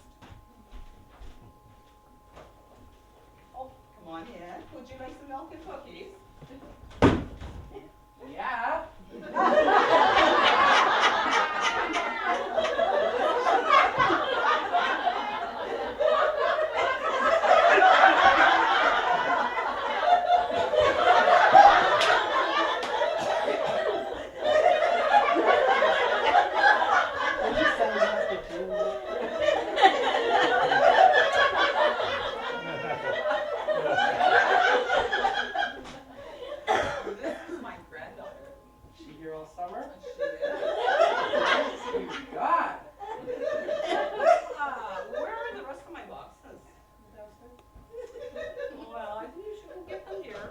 C: Oh, come on in. Would you like some milk and cookies?
B: Yeah.
C: This is my granddaughter.
F: She here all summer?
C: She is.
F: God.
C: Where are the rest of my boxes? Well, I think you should go get them here.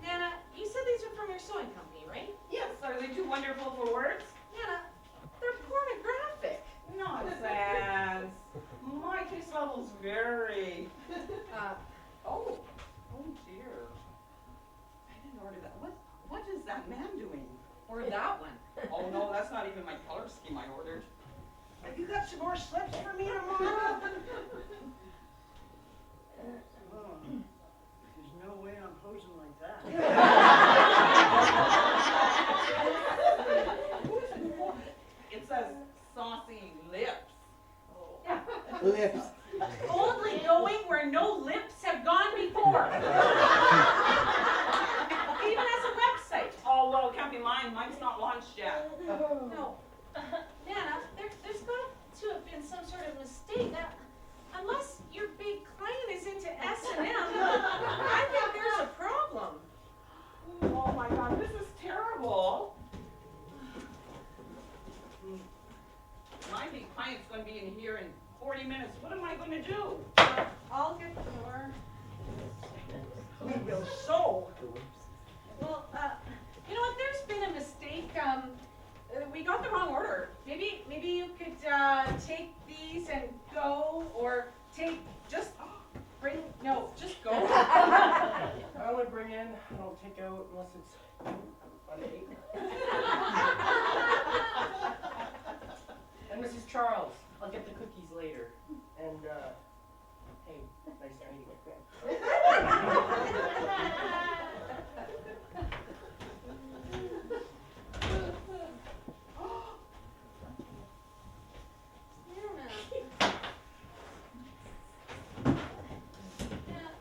B: Nana, you said these are from your sewing company, right?
C: Yes, are they too wonderful for words?
B: Nana, they're pornographic.
C: Nonsense. My taste level's very. Oh dear. I didn't order that. What is that man doing?
B: Or that one.
C: Oh no, that's not even my color scheme I ordered.
D: Have you got some more slips for me tomorrow? Oh, there's no way I'm posing like that.
C: It says saucy lips.
B: Yeah.
F: Lips.
B: Boldly going where no lips have gone before. Even as a website.
C: Oh well, it can't be mine. Mine's not launched yet.
B: No. Nana, there's got to have been some sort of mistake. Now, unless your big client is into S&M, I think there's a problem.
C: Oh my God, this is terrible. My big client's going to be in here in 40 minutes. What am I going to do?
B: I'll get more.
D: We will sew.
B: Well, you know what? There's been a mistake. We got the wrong order. Maybe you could take these and go, or just go.
F: I only bring in, I don't take out unless it's unpaid. And Mrs. Charles, I'll get the cookies later. And, hey, nice meeting you.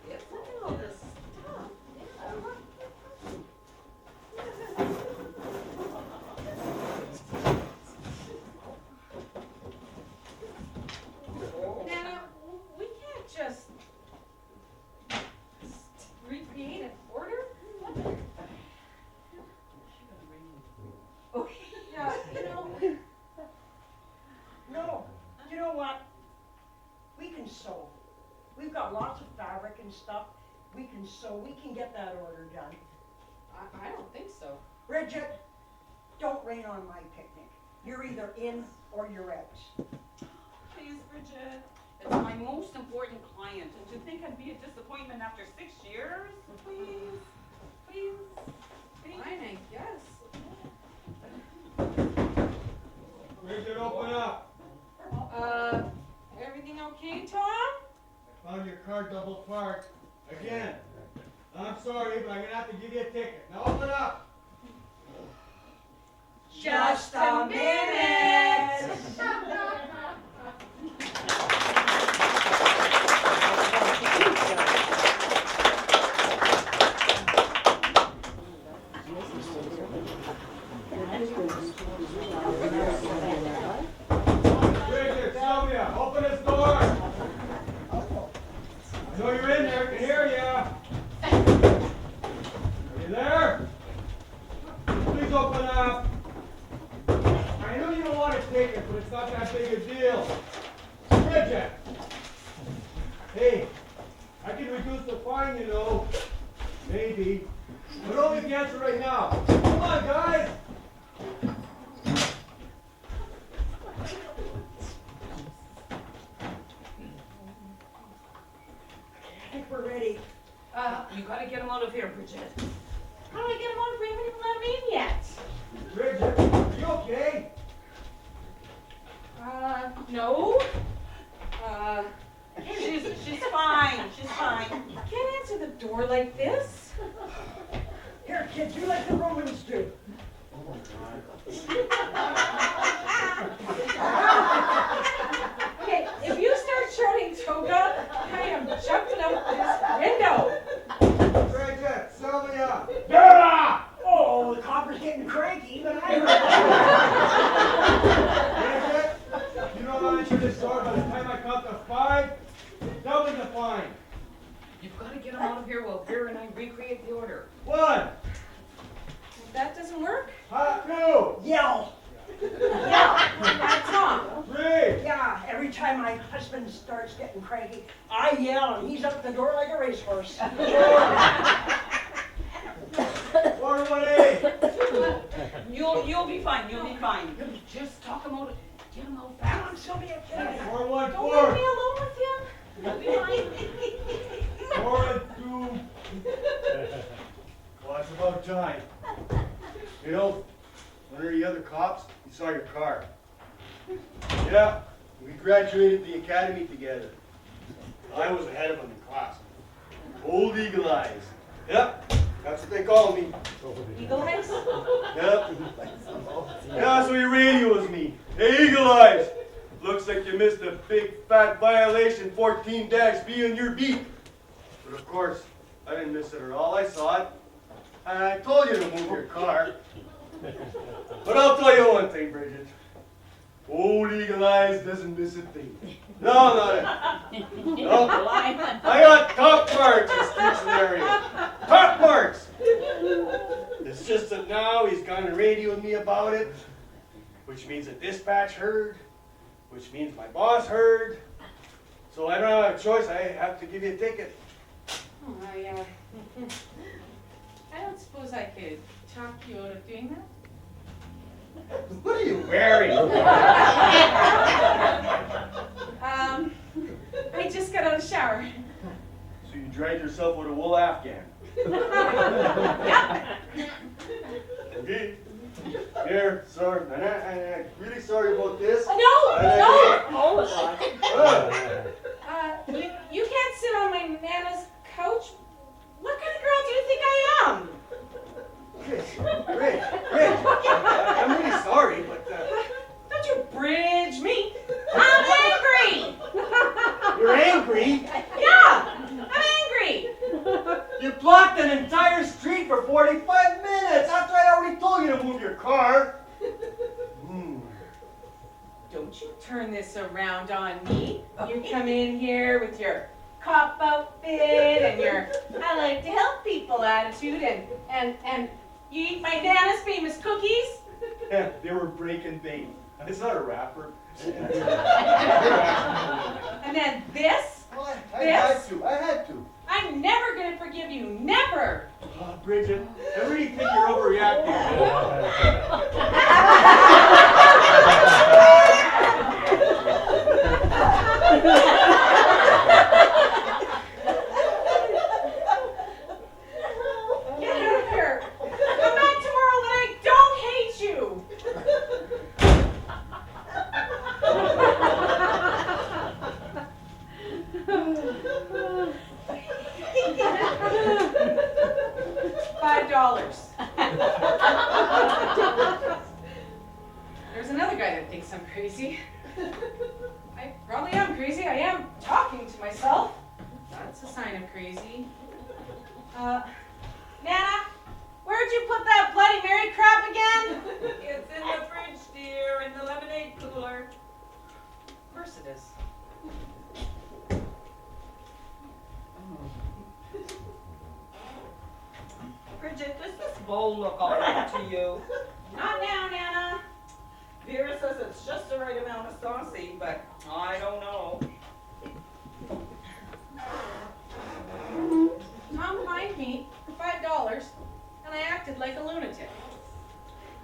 C: Yes, look at all this stuff.
B: Nana, we can't just recreate an order
D: we can get that order done.
B: I don't think so.
D: Bridget, don't rain on my picnic. You're either in or you're out.
C: Please, Bridget. It's my most important client, and to think I'd be a disappointment after 6 years? Please, please.
B: Fine, I guess.
A: Bridget, open up.
B: Everything okay, Tom?
A: Found your car double parked. Again. I'm sorry, but I'm gonna have to give you a ticket. Now open up.
D: Just a minute.
A: Bridget, Sylvia, open this door. I know you're in there. I can hear you. Are you there? Please open up. I know you don't want to take it, but it's not that big a deal. Bridget! Hey, I can reduce the fine, you know. Maybe. But only cancel right now. Come on, guys!
D: I think we're ready.
C: You gotta get him out of here, Bridget.
B: How do I get him on? We haven't even let him in yet.
A: Bridget, are you okay?
B: No.
C: She's fine. She's fine.
B: Can't answer the door like this.
D: Here, kid, do like the Romans do.
B: Okay, if you start shouting toga, I am jumping out this window.
A: Bridget, Sylvia!
D: Oh, the copper's getting cranky, even I
A: Bridget, you don't answer this door by the time I count to 5. Double the fine.
C: You've gotta get him out of here while Vera and I recreate the order.
A: 1,
B: If that doesn't work,
A: 2,
D: yell.
B: that's Tom.
A: 3.
D: Yeah, every time my husband starts getting cranky, I yell and he's up the door like a racehorse.
A: 418.
C: You'll be fine. You'll be fine. Just talk him out. Get him out fast.
D: Come on, Sylvia, get it.
A: 414.
B: Don't leave me alone with him.
C: You'll be fine.
A: 4 and 2. Well, it's about time. You know, one of the other cops, he saw your car. Yeah, we graduated the academy together. I was ahead of him in class. Old Eagle Eyes. Yep, that's what they call me.
B: Eagle Eyes?
A: Yep. Yeah, so he radios me. Hey, Eagle Eyes. Looks like you missed a big fat violation 14-B on your beat. But of course, I didn't miss it at all. I saw it. And I told you to move your car. But I'll tell you one thing, Bridget. Old Eagle Eyes doesn't miss a thing. No, not a... No. I got top marks in streets in the area. Top marks! It's just that now he's gone and radioed me about it, which means the dispatch heard, which means my boss heard. So I don't have a choice. I have to give you a ticket.
B: Oh, yeah. I don't suppose I could talk you out of doing that.
A: What are you wearing?
B: I just got out of the shower.
A: So you dragged yourself with a wool Afghan.
B: Yep.
A: Okay. Here, sorry. I'm really sorry about this.
B: No,
C: Oh,
B: you can't sit on my Nana's couch. What kind of girl do you think I am?
A: Rich, I'm really sorry, but
B: Don't you bridge me. I'm angry.
A: you're angry.
B: Yeah, I'm angry.
A: You blocked an entire street for 45 minutes after I already told you to move your car.
B: Don't you turn this around on me. You come in here with your cop outfit and your I like to help people attitude and you eat my Nana's famous cookies.
A: Yeah, they were breaking bait. It's not a rapper.
B: And then this.
A: Well, I had to.
B: I I'm never gonna forgive you, never!
A: Oh, Bridget, I really think you're overreacting.
B: Get out of here! Come back tomorrow when I don't hate you! $5. There's another guy that thinks I'm crazy. I probably am crazy. I am talking to myself. That's a sign of crazy. Nana, where'd you put that Bloody Mary crap again?
C: It's in the fridge, dear, in the lemonade cooler.
B: Of course it is.
C: Bridget, does this bowl look all right to you?
B: Not now, Nana.
C: Vera says it's just the right amount of saucy, but I don't know.
B: Tom fined me for $5, and I acted like a lunatic.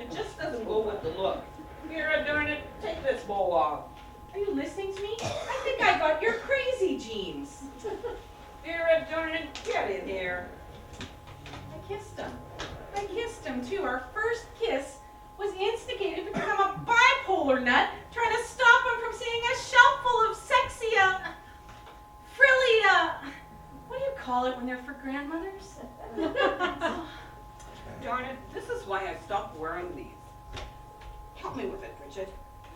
C: It just doesn't go with the look. Vera, darn it, take this bowl off.
B: Are you listening to me? I think I got your crazy genes.
C: Vera, darn it, get in here.
B: I kissed him. I kissed him too. Our first kiss was instigated because I'm a bipolar nut trying to stop him from seeing a shelf full of sexy, frilly, what do you call it when they're for grandmothers?
C: Darn it, this is why I stopped wearing these. Help me with it, Bridget.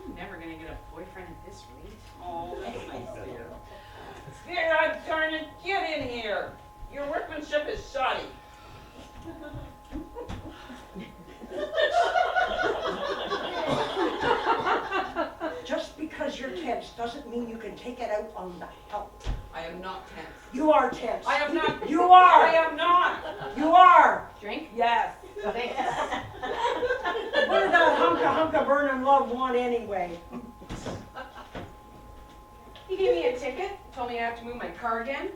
B: I'm never gonna get a boyfriend at this rate.
C: Oh, that's nice, dear. Vera, darn it, get in here. Your workmanship is shoddy.
D: Just because you're tense doesn't mean you can take it out on the help.
C: I am not tense.
D: You are tense.
C: I am not.
D: You are.
C: I am not.
D: You are.
B: Drink?
C: Yes.
B: Thanks.
D: What did that hunka burnin' love want anyway?
B: He gave me a ticket, told me I have to move my car again.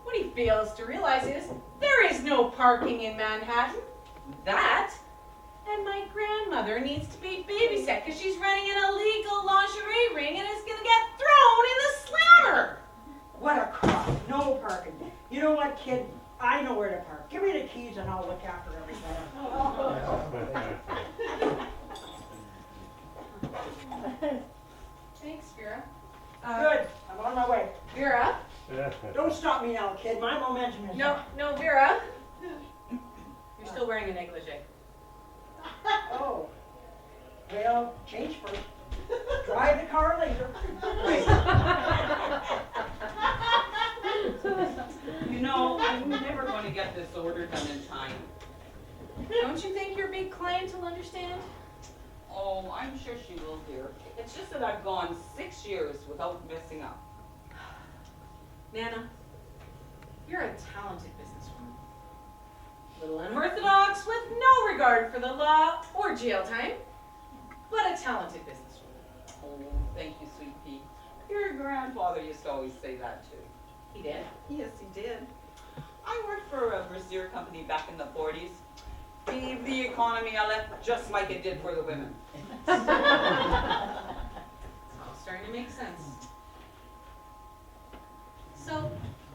B: What he fails to realize is there is no parking in Manhattan. That, and my grandmother needs to be babysat because she's running an illegal lingerie ring and is going to get thrown in the slammer.
D: What a crop. No parking. You know what, kid? I know where to park. Give me the keys and I'll look after everything.
B: Thanks, Vera.
D: Good. I'm on my way.
B: Vera?
D: Don't stop me now, kid. My momentum is
B: No, Vera. You're still wearing a negligee.
D: Oh. Well, change first. Drive the car later.
C: You know, I'm never going to get this order done in time.
B: Don't you think your big client will understand?
C: Oh, I'm sure she will, dear. It's just that I've gone 6 years without messing up.
B: Nana, you're a talented businesswoman. A little unorthodox with no regard for the law or jail time, but a talented businesswoman.
C: Oh, thank you, sweet pea. Your grandfather used to always say that too.
B: He did.
C: Yes, he did. I worked for a brassiere company back in the 40s. Gave the economy a lift just like it did for the women.
B: It's all starting to make sense. So,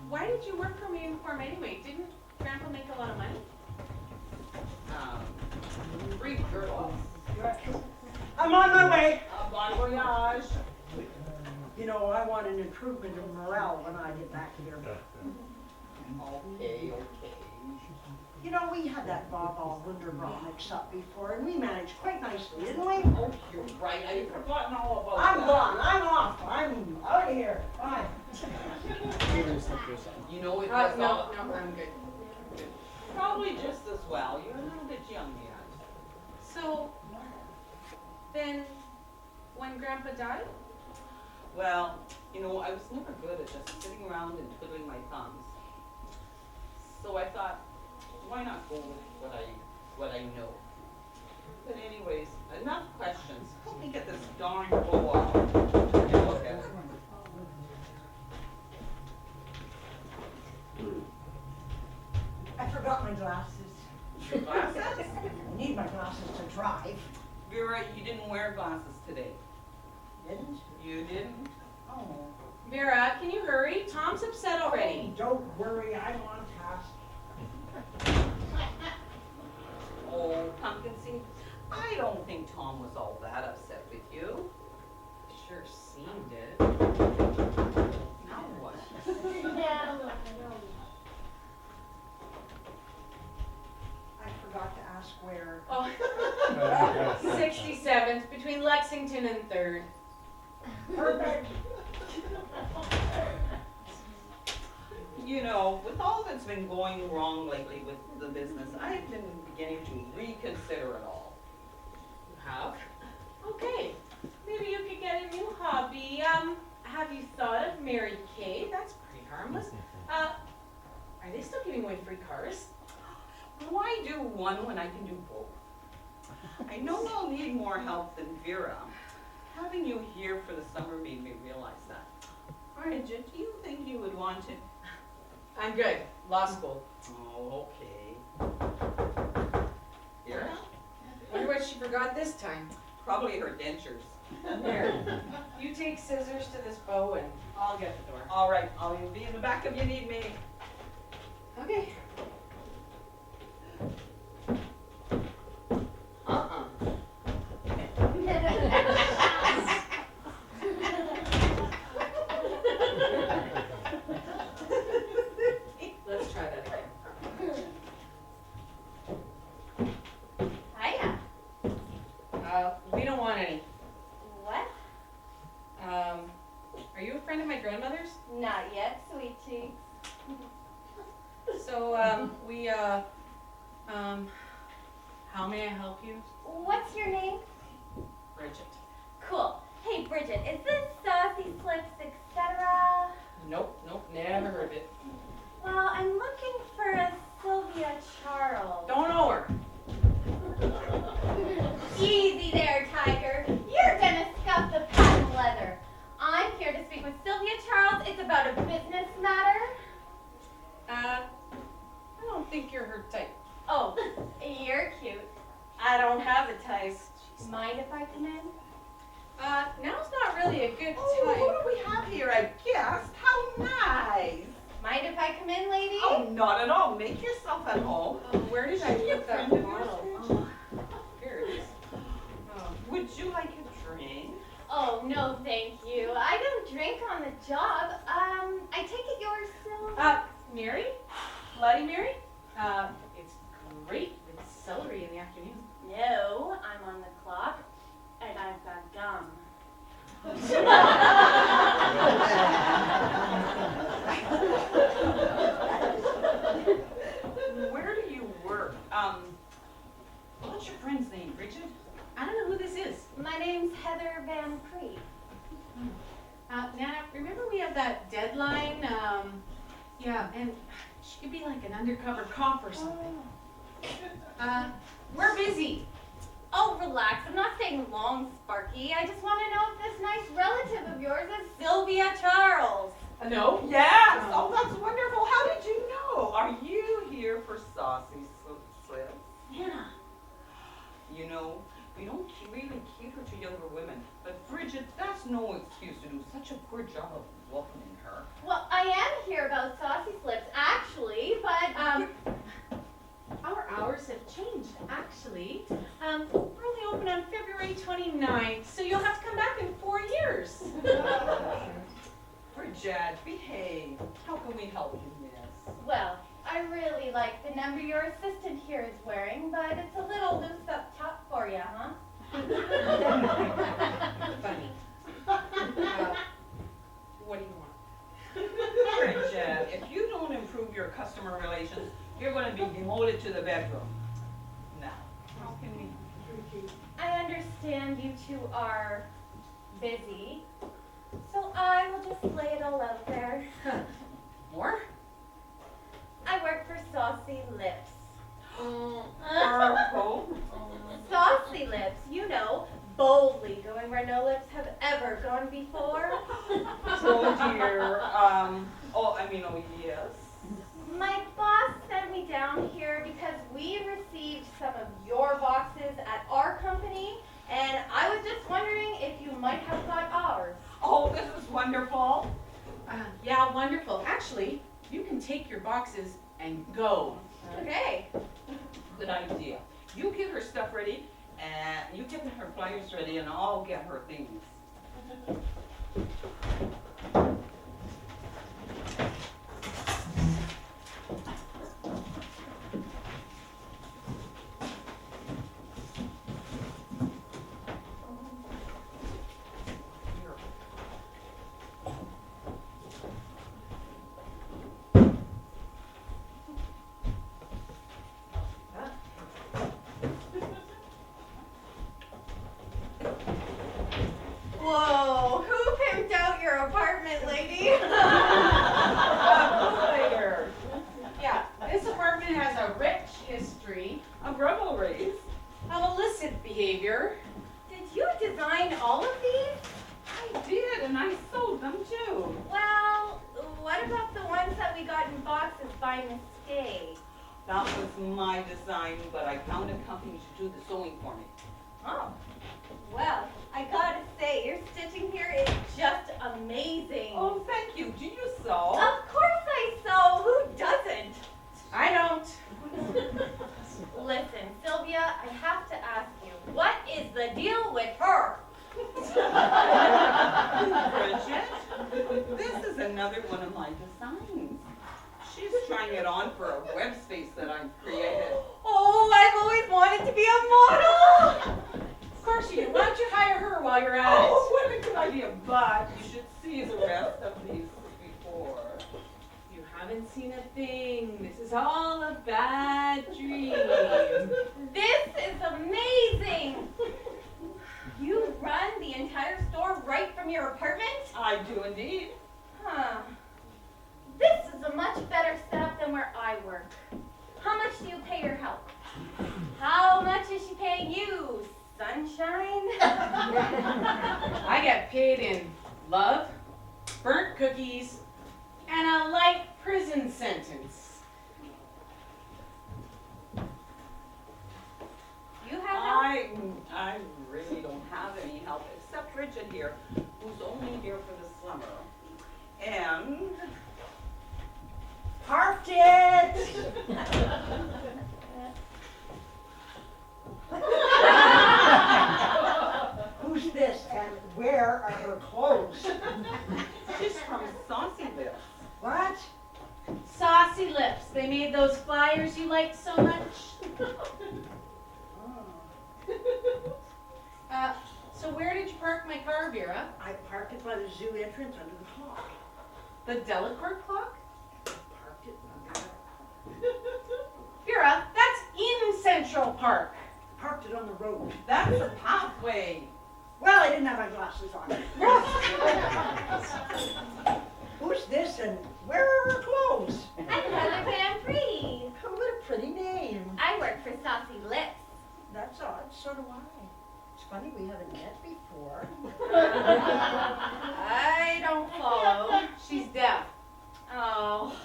B: why did you work for a uniform anyway? Didn't Grandpa make a lot of money?
C: Free girl.
D: I'm on my way.
C: Bon voyage.
D: You know, I want an improvement in morale when I get back here.
C: Okay.
D: You know, we had that Bob Wunderbrot mix-up before, and we managed quite nicely, didn't we?
C: Oh, you're right. I'd forgotten all about
D: I'm
C: that.
D: gone. I'm off. I'm out of here. Bye.
C: You know, it
B: No,
C: was
B: I'm good.
C: probably just as well. You're a little bit young yet.
B: So, then, when Grandpa died?
C: Well, you know, I was never good at just sitting around and twiddling my thumbs. So I thought, why not go with what I know? But anyways, enough questions. Help me get this darn bow off. Take a look at it.
D: need my glasses to drive.
C: Vera, you didn't wear glasses today.
D: Didn't?
C: You didn't? Oh.
B: Vera, can you hurry? Tom's upset already.
D: Oh, don't worry, I'm on task.
C: Oh, pumpkin seed. I don't think Tom was all that upset with you.
B: Sure seemed it.
C: Now what?
D: I forgot to ask where.
B: Oh, 67th, between Lexington and 3rd.
D: Perfect.
C: You know, with all that's been going wrong lately with the business, I've been beginning to reconsider it all.
B: You have? Okay. Maybe you could get a new hobby. Have you thought of Mary Kay? That's pretty harmless. Are they still giving away free cars?
C: Why do one when I can do both? I know I'll need more help than Vera. Having you here for the summer made me realize that. Bridget, do you think you would want to?
B: I'm good. Law school.
C: Oh, okay. Vera?
B: Wonder what she forgot this time.
C: Probably her dentures.
B: There. You take scissors to this bow and I'll get the door.
C: All right, I'll be in the back if you need me.
B: Okay. Let's try that again.
G: Hiya.
B: We don't want any.
G: What?
B: Are you a friend of my grandmother's?
G: Not yet, sweet cheeks.
B: So, how may I help you?
G: What's your name?
B: Bridget.
G: Cool. Hey, Bridget, is this Saucy Slips, etc.?
B: Nope, never heard of it.
G: Well, I'm looking for a Sylvia Charles.
B: Don't know her.
G: Easy there, Tiger. You're gonna scuff the patent leather. I'm here to speak with Sylvia Charles. It's about a business matter.
B: I don't think you're her type.
G: Oh, you're cute.
B: I don't have a type.
G: Mind if I come in?
B: Now's not really a good
C: Oh, who
B: time.
C: do we have here? A guest? How nice.
G: Mind if I come in, lady?
C: Oh, not at all. Make yourself at home.
B: Where did I put that
C: Friend of
B: bottle?
C: yours,
B: Oh, here it is. Oh.
C: Would you like a drink?
G: Oh, no, thank you. I don't drink on the job. I take it you're still...
B: Mary? Bloody Mary? It's great with celery in the afternoon.
G: No, I'm on the clock, and I've got gum.
C: Where do you work? What's your friend's name, Bridget?
B: I don't know who this is.
G: My name's Heather Van Preet.
B: Nana, remember we have that deadline? Yeah, and she could be like an undercover cop or something. We're busy.
G: Oh, relax. I'm not staying long, Sparky. I just want to know if this nice relative of yours is Sylvia Charles.
B: No?
C: Yes. Oh, that's wonderful. How did you know? Are you here for Saucy Slips?
G: Hannah.
C: You know, we don't really cater to younger women. But Bridget, that's no excuse to do such a poor job of welcoming her.
G: Well, I am here about Saucy Slips, actually, but,
B: Our hours have changed, actually. We're only open on February 29th, so you'll have to come back in 4 years.
C: Bridget, behave. How can we help you, miss?
G: well, I really like the number your assistant here is wearing, but it's a little loose up top for you, huh?
B: Funny. What do you want?
C: Bridget, if you don't improve your customer relations, you're going to be demoted to the bedroom. Now, how can we?
G: I understand you two are busy, so I will just lay it all out there.
B: More?
G: I work for Saucy Lips.
C: Purple.
G: Saucy Lips, you know, boldly going where no lips have ever gone before.
C: Oh dear. Oh yes.
G: My boss sent me down here because we received some of your boxes
B: go.
C: Okay. Good idea. You get her stuff ready, and you get her flyers ready, and I'll get her things.
G: Whoa, who pimped out your apartment, lady?
B: Later. Yeah, this apartment has a rich history
C: A revelries.
B: of illicit behavior.
G: Did you design all of these?
C: I did, and I sold them too.
G: Well, what about the ones that we got in boxes by mistake?
C: That was my design, but I found a company to do the sewing for me.
G: Oh, well, I gotta say, your stitching here is just amazing.
C: Oh, thank you. Do you sew?
G: Of course I sew. Who doesn't?
B: I don't.
G: Listen, Sylvia, I have to ask you, what is the deal with her?
C: Bridget, this is another one of my designs. She's trying it on for a web space that I've created.
G: Oh, I've always wanted to be a model.
B: Of course you do. Why don't you hire her while you're at it?
C: Oh, what a good idea, but you should see the rest of these before.
B: You haven't seen a thing. This is all a bad dream.
G: This is amazing. You run the entire store right from your apartment?
C: I do indeed.
G: Huh. This is a much better setup than where I work. How much do you pay your help? How much is she paying you? Sunshine?
B: I get paid in love, burnt cookies, and a light prison sentence.
G: You have help?
C: I really don't have any help except Bridget here, who's only here for the summer. And
D: Parked it! Who's this and where are her clothes?
C: she's from Saucy Lips.
D: What?
B: Saucy Lips. They made those flyers you liked so much. So where did you park my car, Vera?
D: I parked it by the zoo entrance under the clock.
B: The Delacour clock?
D: Parked it under
B: Vera, that's in Central Park.
D: Parked it on the road.
C: That's a pathway.
D: Well, I didn't have my glasses on. Who's this and where are her clothes?
G: I'm Heather Van Free.
D: Oh, what a pretty name.
G: I work for Saucy Lips.
D: That's odd, so do I. It's funny we haven't met before.
B: I don't follow. She's deaf.
G: Oh.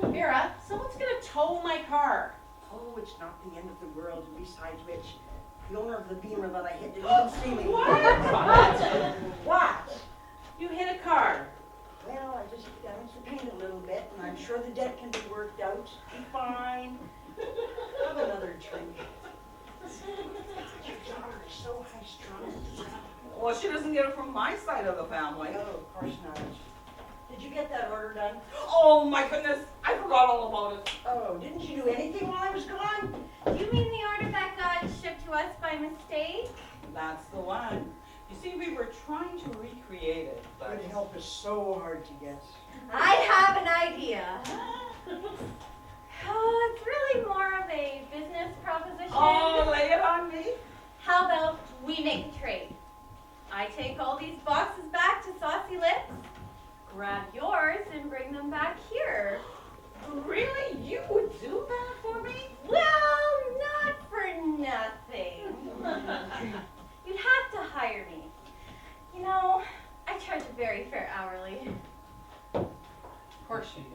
B: Vera, someone's gonna tow my car.
D: Oh, it's not the end of the world, and besides which, the owner of the Beamer that I hit didn't even see me. What?
B: You hit a car.
D: Well, I just damaged the paint a little bit, and I'm sure the debt can be worked out. Be fine. Have another drink. Your daughter is so high-strung.
C: Well, she doesn't get it from my side of the family.
D: Oh, of course not. Did you get that order done?
C: Oh my goodness, I forgot all about it.
D: Oh, didn't you do anything while I was gone?
G: You mean the order that got shipped to us by mistake?
C: That's the one. You see, we were trying to recreate it, but
D: Good help is so hard to get.
G: I have an idea. Oh, it's really more of a business proposition.
C: oh, lay it on me.
G: How about we make a trade? I take all these boxes back to Saucy Lips, grab yours and bring them back here.
C: Really? You would do that for me?
G: Well, not for nothing. You'd have to hire me. You know, I charge a very fair hourly.
B: Of course you do.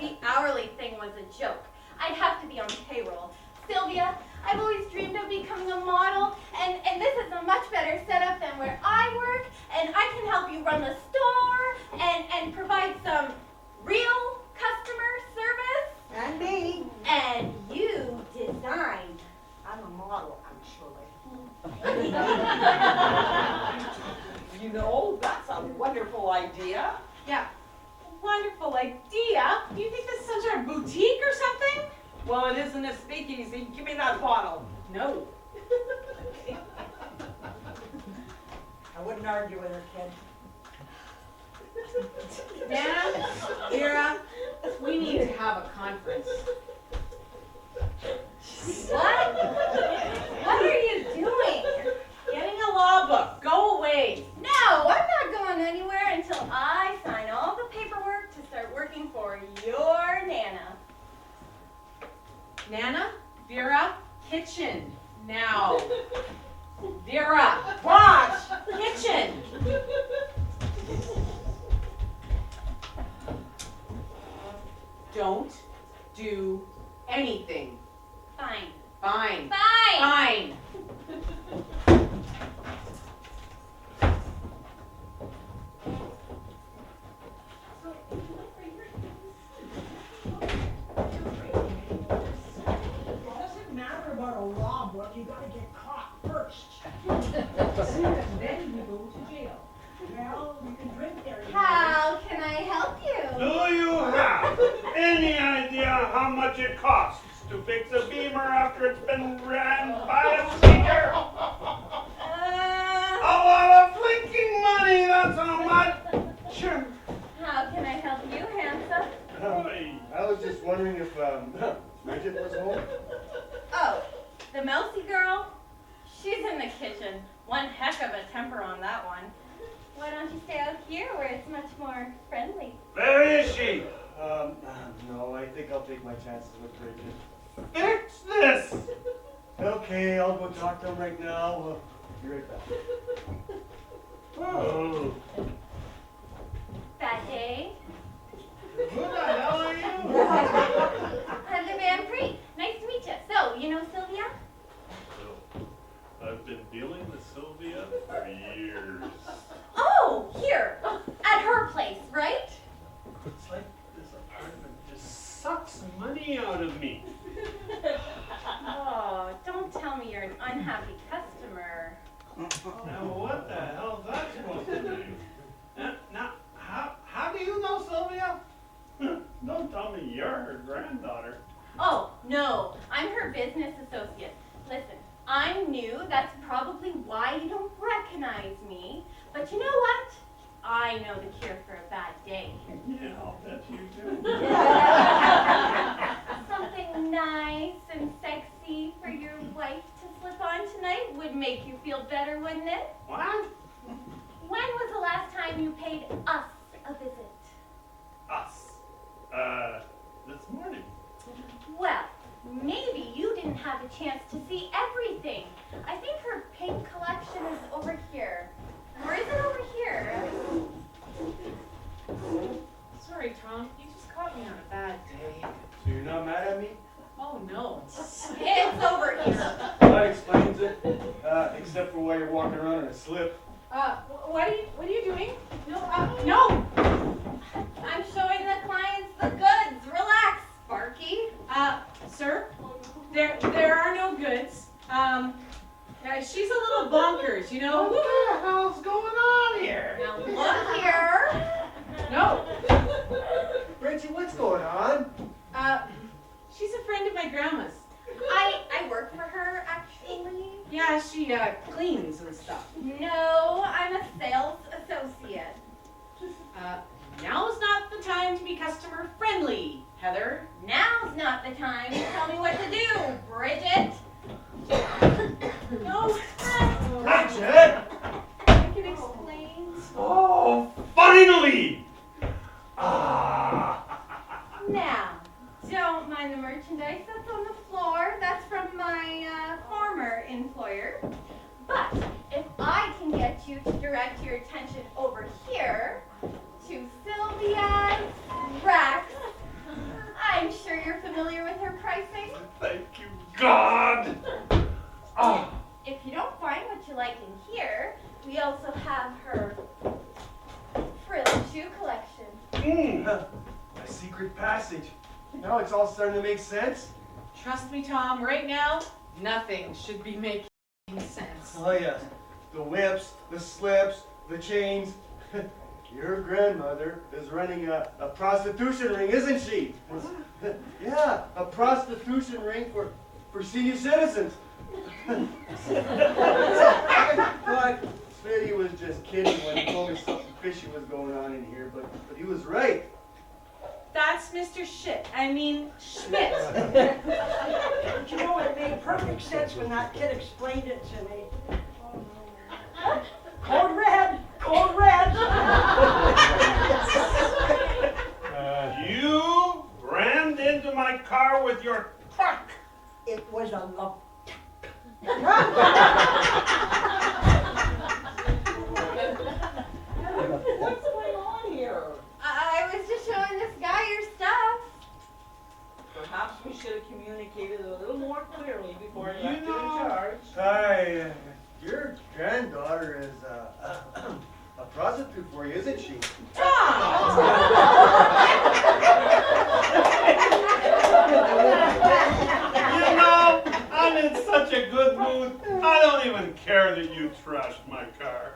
G: The hourly thing was a joke. I'd have to be on payroll. Sylvia, I've always dreamed of becoming a model, and this is a much better setup than where I work, and I can help you run the store and provide some real customers. And you designed.
D: I'm a model, actually.
C: You know, that's a wonderful idea.
B: Yeah, wonderful idea. Do you think this is some sort of boutique or something?
C: Well, it isn't a speakeasy. Give me that bottle.
B: No.
D: I wouldn't argue with her, kid.
B: Nana, Vera, we need to have a conference.
G: What? What are you doing?
B: Getting a law book. Go away.
G: No, I'm not going anywhere until I sign all the paperwork to start working for your Nana.
B: Nana, Vera, kitchen. Now. Vera, watch. Kitchen. Don't do anything.
G: Fine.
B: Fine.
G: Fine.
B: Fine.
D: It doesn't matter about a law book, you gotta get caught first.
B: Then you go to jail.
D: Well, you can drink there. you
G: How can I help you?
E: Do you have any idea how much it costs to fix a beamer after it's been ran by a seeker? A lot of flinking money, that's how much.
G: How can I help you, handsome?
A: I was just wondering if Bridget was home.
G: Oh, the mousy girl? She's in the kitchen. One heck of a temper on that one. Why don't you stay out here where it's much more friendly?
E: Where is she?
A: No, I think I'll take my chances with Bridget.
E: Fix this!
A: Okay, I'll go talk to him right now. Be right back.
E: Oh.
G: That day,
E: Who the hell are you?
G: Heather Van Preet. Nice to meet you. So, you know Sylvia?
E: I've been dealing with Sylvia for years.
G: Oh, here, at her place, right?
E: It's like this apartment just sucks money out of me.
G: Oh, don't tell me you're an unhappy customer.
E: Now what the hell is that supposed to mean? Now, how do you know Sylvia? Don't tell me you're her granddaughter.
G: Oh, no, I'm her business associate. Listen, I'm new, that's probably why you don't recognize me. But you know what? I know the cure for a bad day.
E: Yeah, I'll bet you do.
G: Something nice and sexy for your wife to slip on tonight would make you feel better, wouldn't it?
E: What?
G: When was the last time you paid us a visit?
E: Us. This morning.
G: Well, maybe you didn't have a chance to see everything. I think her pink collection is over here. Or is it over here?
B: Sorry, Tom. You just caught me on a bad day.
A: So you're not mad at me?
B: Oh, no.
G: It's over here.
A: That explains it. Except for why you're walking around in a slip.
B: What are you doing? No.
G: I'm showing the clients the goods. Relax, Sparky.
B: Sir, there are no goods. She's a little bonkers, you know?
E: What the hell's going on here?
G: Now look here.
B: No.
A: Bridget, what's going on?
B: She's a friend of my grandma's.
G: I work for her, actually.
B: Yeah, she cleans and stuff.
G: No, I'm a sales associate.
B: Now's not the time to be customer friendly, Heather.
G: Now's not the time to tell me what to do, Bridget.
B: No.
A: Bridget!
G: I can explain.
E: Oh, finally!
G: Now, don't mind the merchandise that's on the floor. That's from my former employer. But if I can get you to direct your attention over here to Sylvia's racks, I'm sure you're familiar with her pricing.
E: Thank you, God! Oh.
G: If you don't find what you like in here, we also have her frill shoe collection.
A: A secret passage. Now it's all starting to make sense.
B: Trust me, Tom, right now, nothing should be making sense.
A: Oh yes, the whips, the slips, the chains. Your grandmother is running a prostitution ring, isn't she? Yeah, a prostitution ring for senior citizens. But Smitty was just kidding when he told me something fishy was going on in here, but he was right.
B: That's Mr. Schmidt. Schmidt.
D: You know, it made perfect sense when that kid explained it to me. Code red! Code red!
E: You rammed into my car with your truck.
D: It was a love.
C: What's going on here?
G: I was just showing this guy your stuff.
C: Perhaps we should have communicated a little more clearly before I left you in
E: know-
C: charge.
A: Hi, your granddaughter is a prostitute for you, isn't she?
E: You know, I'm in such a good mood, I don't even care that you trashed my car.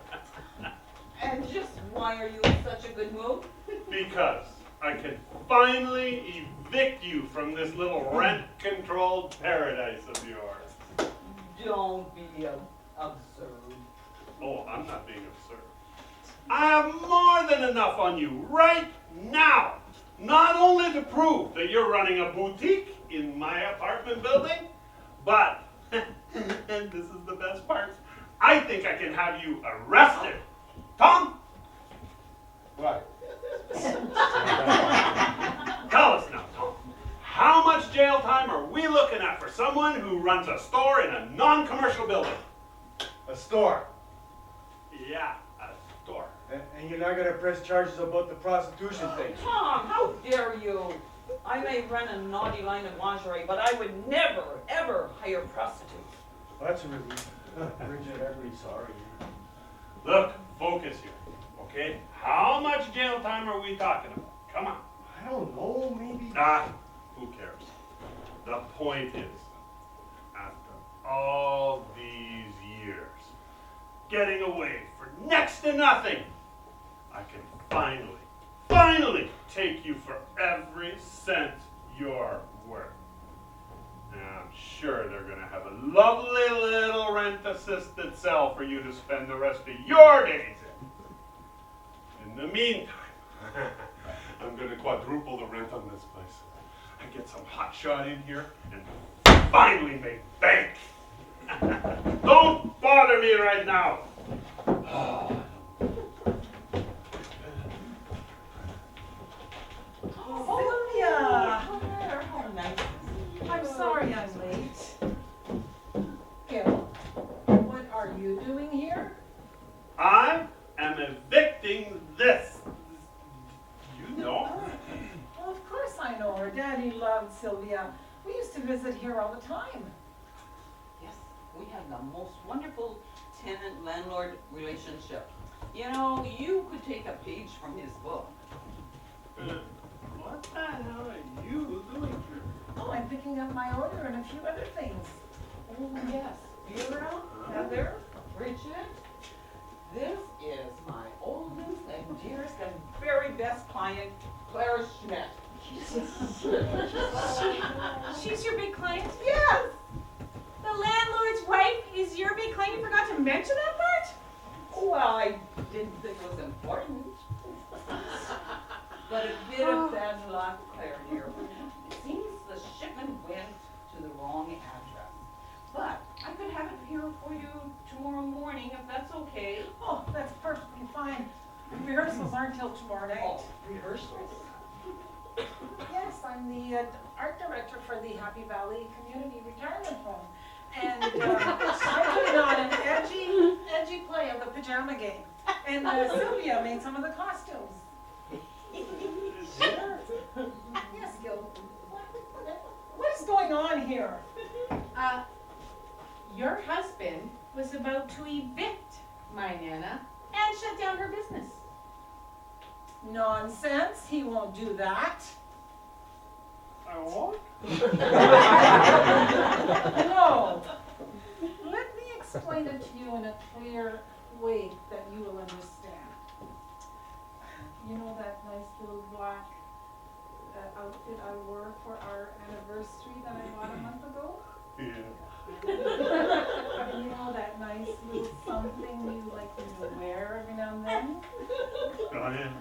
C: And just why are you in such a good mood?
E: Because I can finally evict you from this little rent-controlled paradise of yours.
C: Don't be absurd.
E: Oh, I'm not being absurd. I have more than enough on you right now. Not only to prove that you're running a boutique in my apartment building, but, and this is the best part, I think I can have you arrested. Tom,
A: Right.
E: tell us now, Tom. How much jail time are we looking at for someone who runs a store in a non-commercial building?
A: A store.
E: Yeah, a store.
A: And you're not gonna press charges about the prostitution thing.
C: Tom, how dare you? I may run a naughty line of lingerie, but I would never, ever hire prostitutes.
A: That's a relief. Bridget, I'm really sorry.
E: Look, focus here, okay? How much jail time are we talking about? Come on.
A: I don't know, maybe.
E: Ah, who cares? The point is, after all these years, getting away for next to nothing, I can finally take you for every cent you're worth. And I'm sure they're gonna have a lovely little rent-assisted cell for you to spend the rest of your days in. In the meantime, I'm gonna quadruple the rent on this place. I get some hotshot in here and finally make bank. Don't bother me right now.
D: Sylvia!
C: How nice.
H: I'm sorry I'm late. Gil, what are you doing here?
E: I am evicting this. You know?
H: Well, of course I know her. Daddy loved Sylvia. We used to visit here all the time.
C: Yes, we have the most wonderful tenant-landlord relationship. You know, you could take a page from his book.
E: What the hell are you doing here?
H: Oh, I'm picking up my order and a few other things.
C: Oh, yes. Vera, Heather, Bridget, this is my oldest and dearest and very best client, Clara Schmidt.
B: She's your big client?
C: Yes!
B: The landlord's wife is your big client? You forgot to mention that part?
C: Well, I didn't think it was important. But a bit of bad luck, Claire dear. It seems the shipment went to the wrong address. But I could have it here for you tomorrow morning if that's okay.
H: Oh, that's perfectly fine. Rehearsals aren't till tomorrow night.
C: Oh, rehearsals?
H: Yes, I'm the art director for the Happy Valley Community Retirement Home. And I'm putting on an edgy play of the Pajama Game. And Sylvia made some of the costumes. Yes, Gil. What is going on here?
B: Your husband was about to evict my Nana and shut down her business.
H: Nonsense. He won't do that.
E: I won't.
H: No. Let me explain it to you in a clear way that you will understand. You know that nice little black outfit I wore for our anniversary that I bought a month ago?
E: Yeah.
H: And you know that nice little something you like me to wear every now and then?
E: Oh, yeah.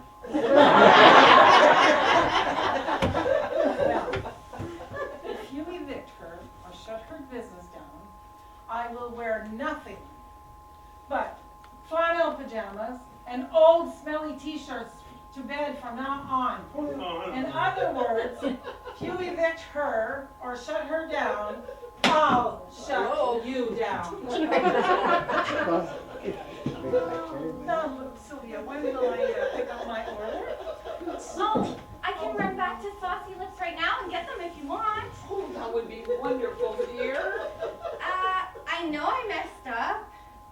H: Well, if you evict her or shut her business down, I will wear nothing but flannel pajamas and old smelly t-shirts to bed from now on. In other words, if you evict her or shut her down, I'll shut you down. Now, Sylvia, when will I pick up my order?
G: Oh, I can run back to Saucy Lips right now and get them if you want.
C: Oh, that would be wonderful, dear.
G: I know I messed up,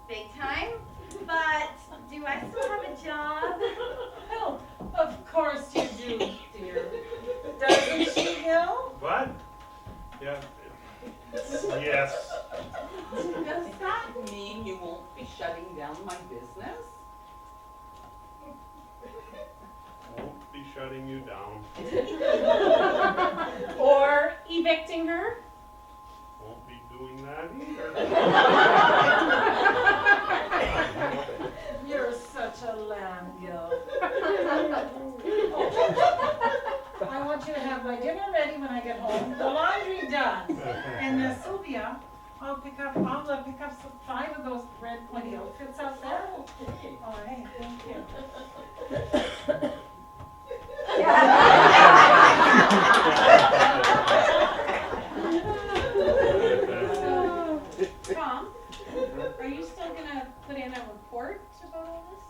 G: big time, but do I still have a job?
H: Oh, of course you do, dear. Doesn't she, Gil?
E: What? Yeah. Yes.
C: Does that mean you won't be shutting down my business?
E: Won't be shutting you down.
B: Or evicting her?
E: Won't be doing that either.
H: You're such a lamb, Gil. I want you to have my dinner ready when I get home, the laundry done. And Sylvia, I'll pick up some 5 of those red pointy outfits out there.
C: Okay.
H: All right, thank you.
B: Tom, are you still gonna put in a report about all this?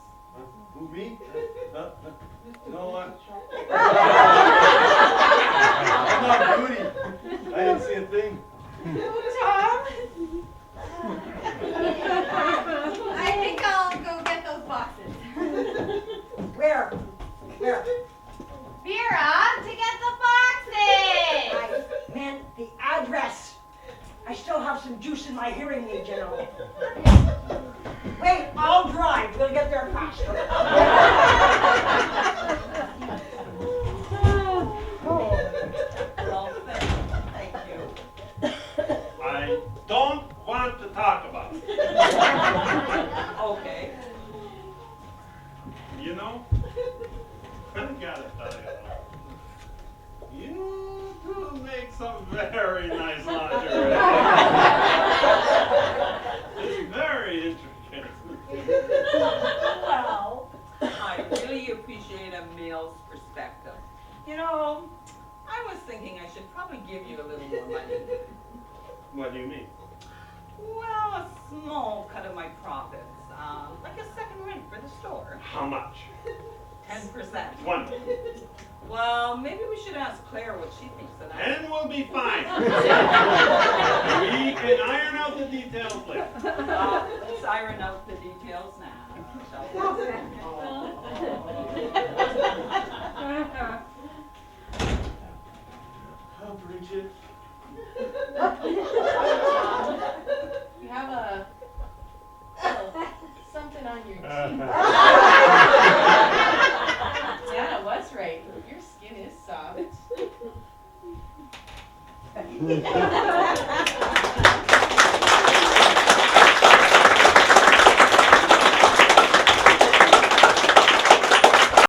A: Who, me? No, I'm not Goody. I didn't see a thing.
B: Tom?
G: I think I'll go get those boxes.
D: Where? Where?
G: Vera, to get the boxes!
D: I meant the address. I still have some juice in my hearing aid, you know. Wait, I'll drive. We'll get there faster.
C: Well, thank you.
E: I don't want to talk about it.
C: Okay.
E: You know, I gotta tell you, you do make some very nice lingerie. It's very intricate.
C: Well, I really appreciate a male's perspective. You know, I was thinking I should probably give you a little more money.
E: What do you mean?
C: Well, a small cut of my profits, like a second rent for the store.
E: How much?
C: 10%.
E: One.
C: Well, maybe we should ask Claire what she thinks of that.
E: And we'll be fine. We can iron out the details later.
C: Let's iron out the details now, shall we?
A: Oh, Bridget.
B: You have a something on your cheek. Dana was right. Your skin is soft.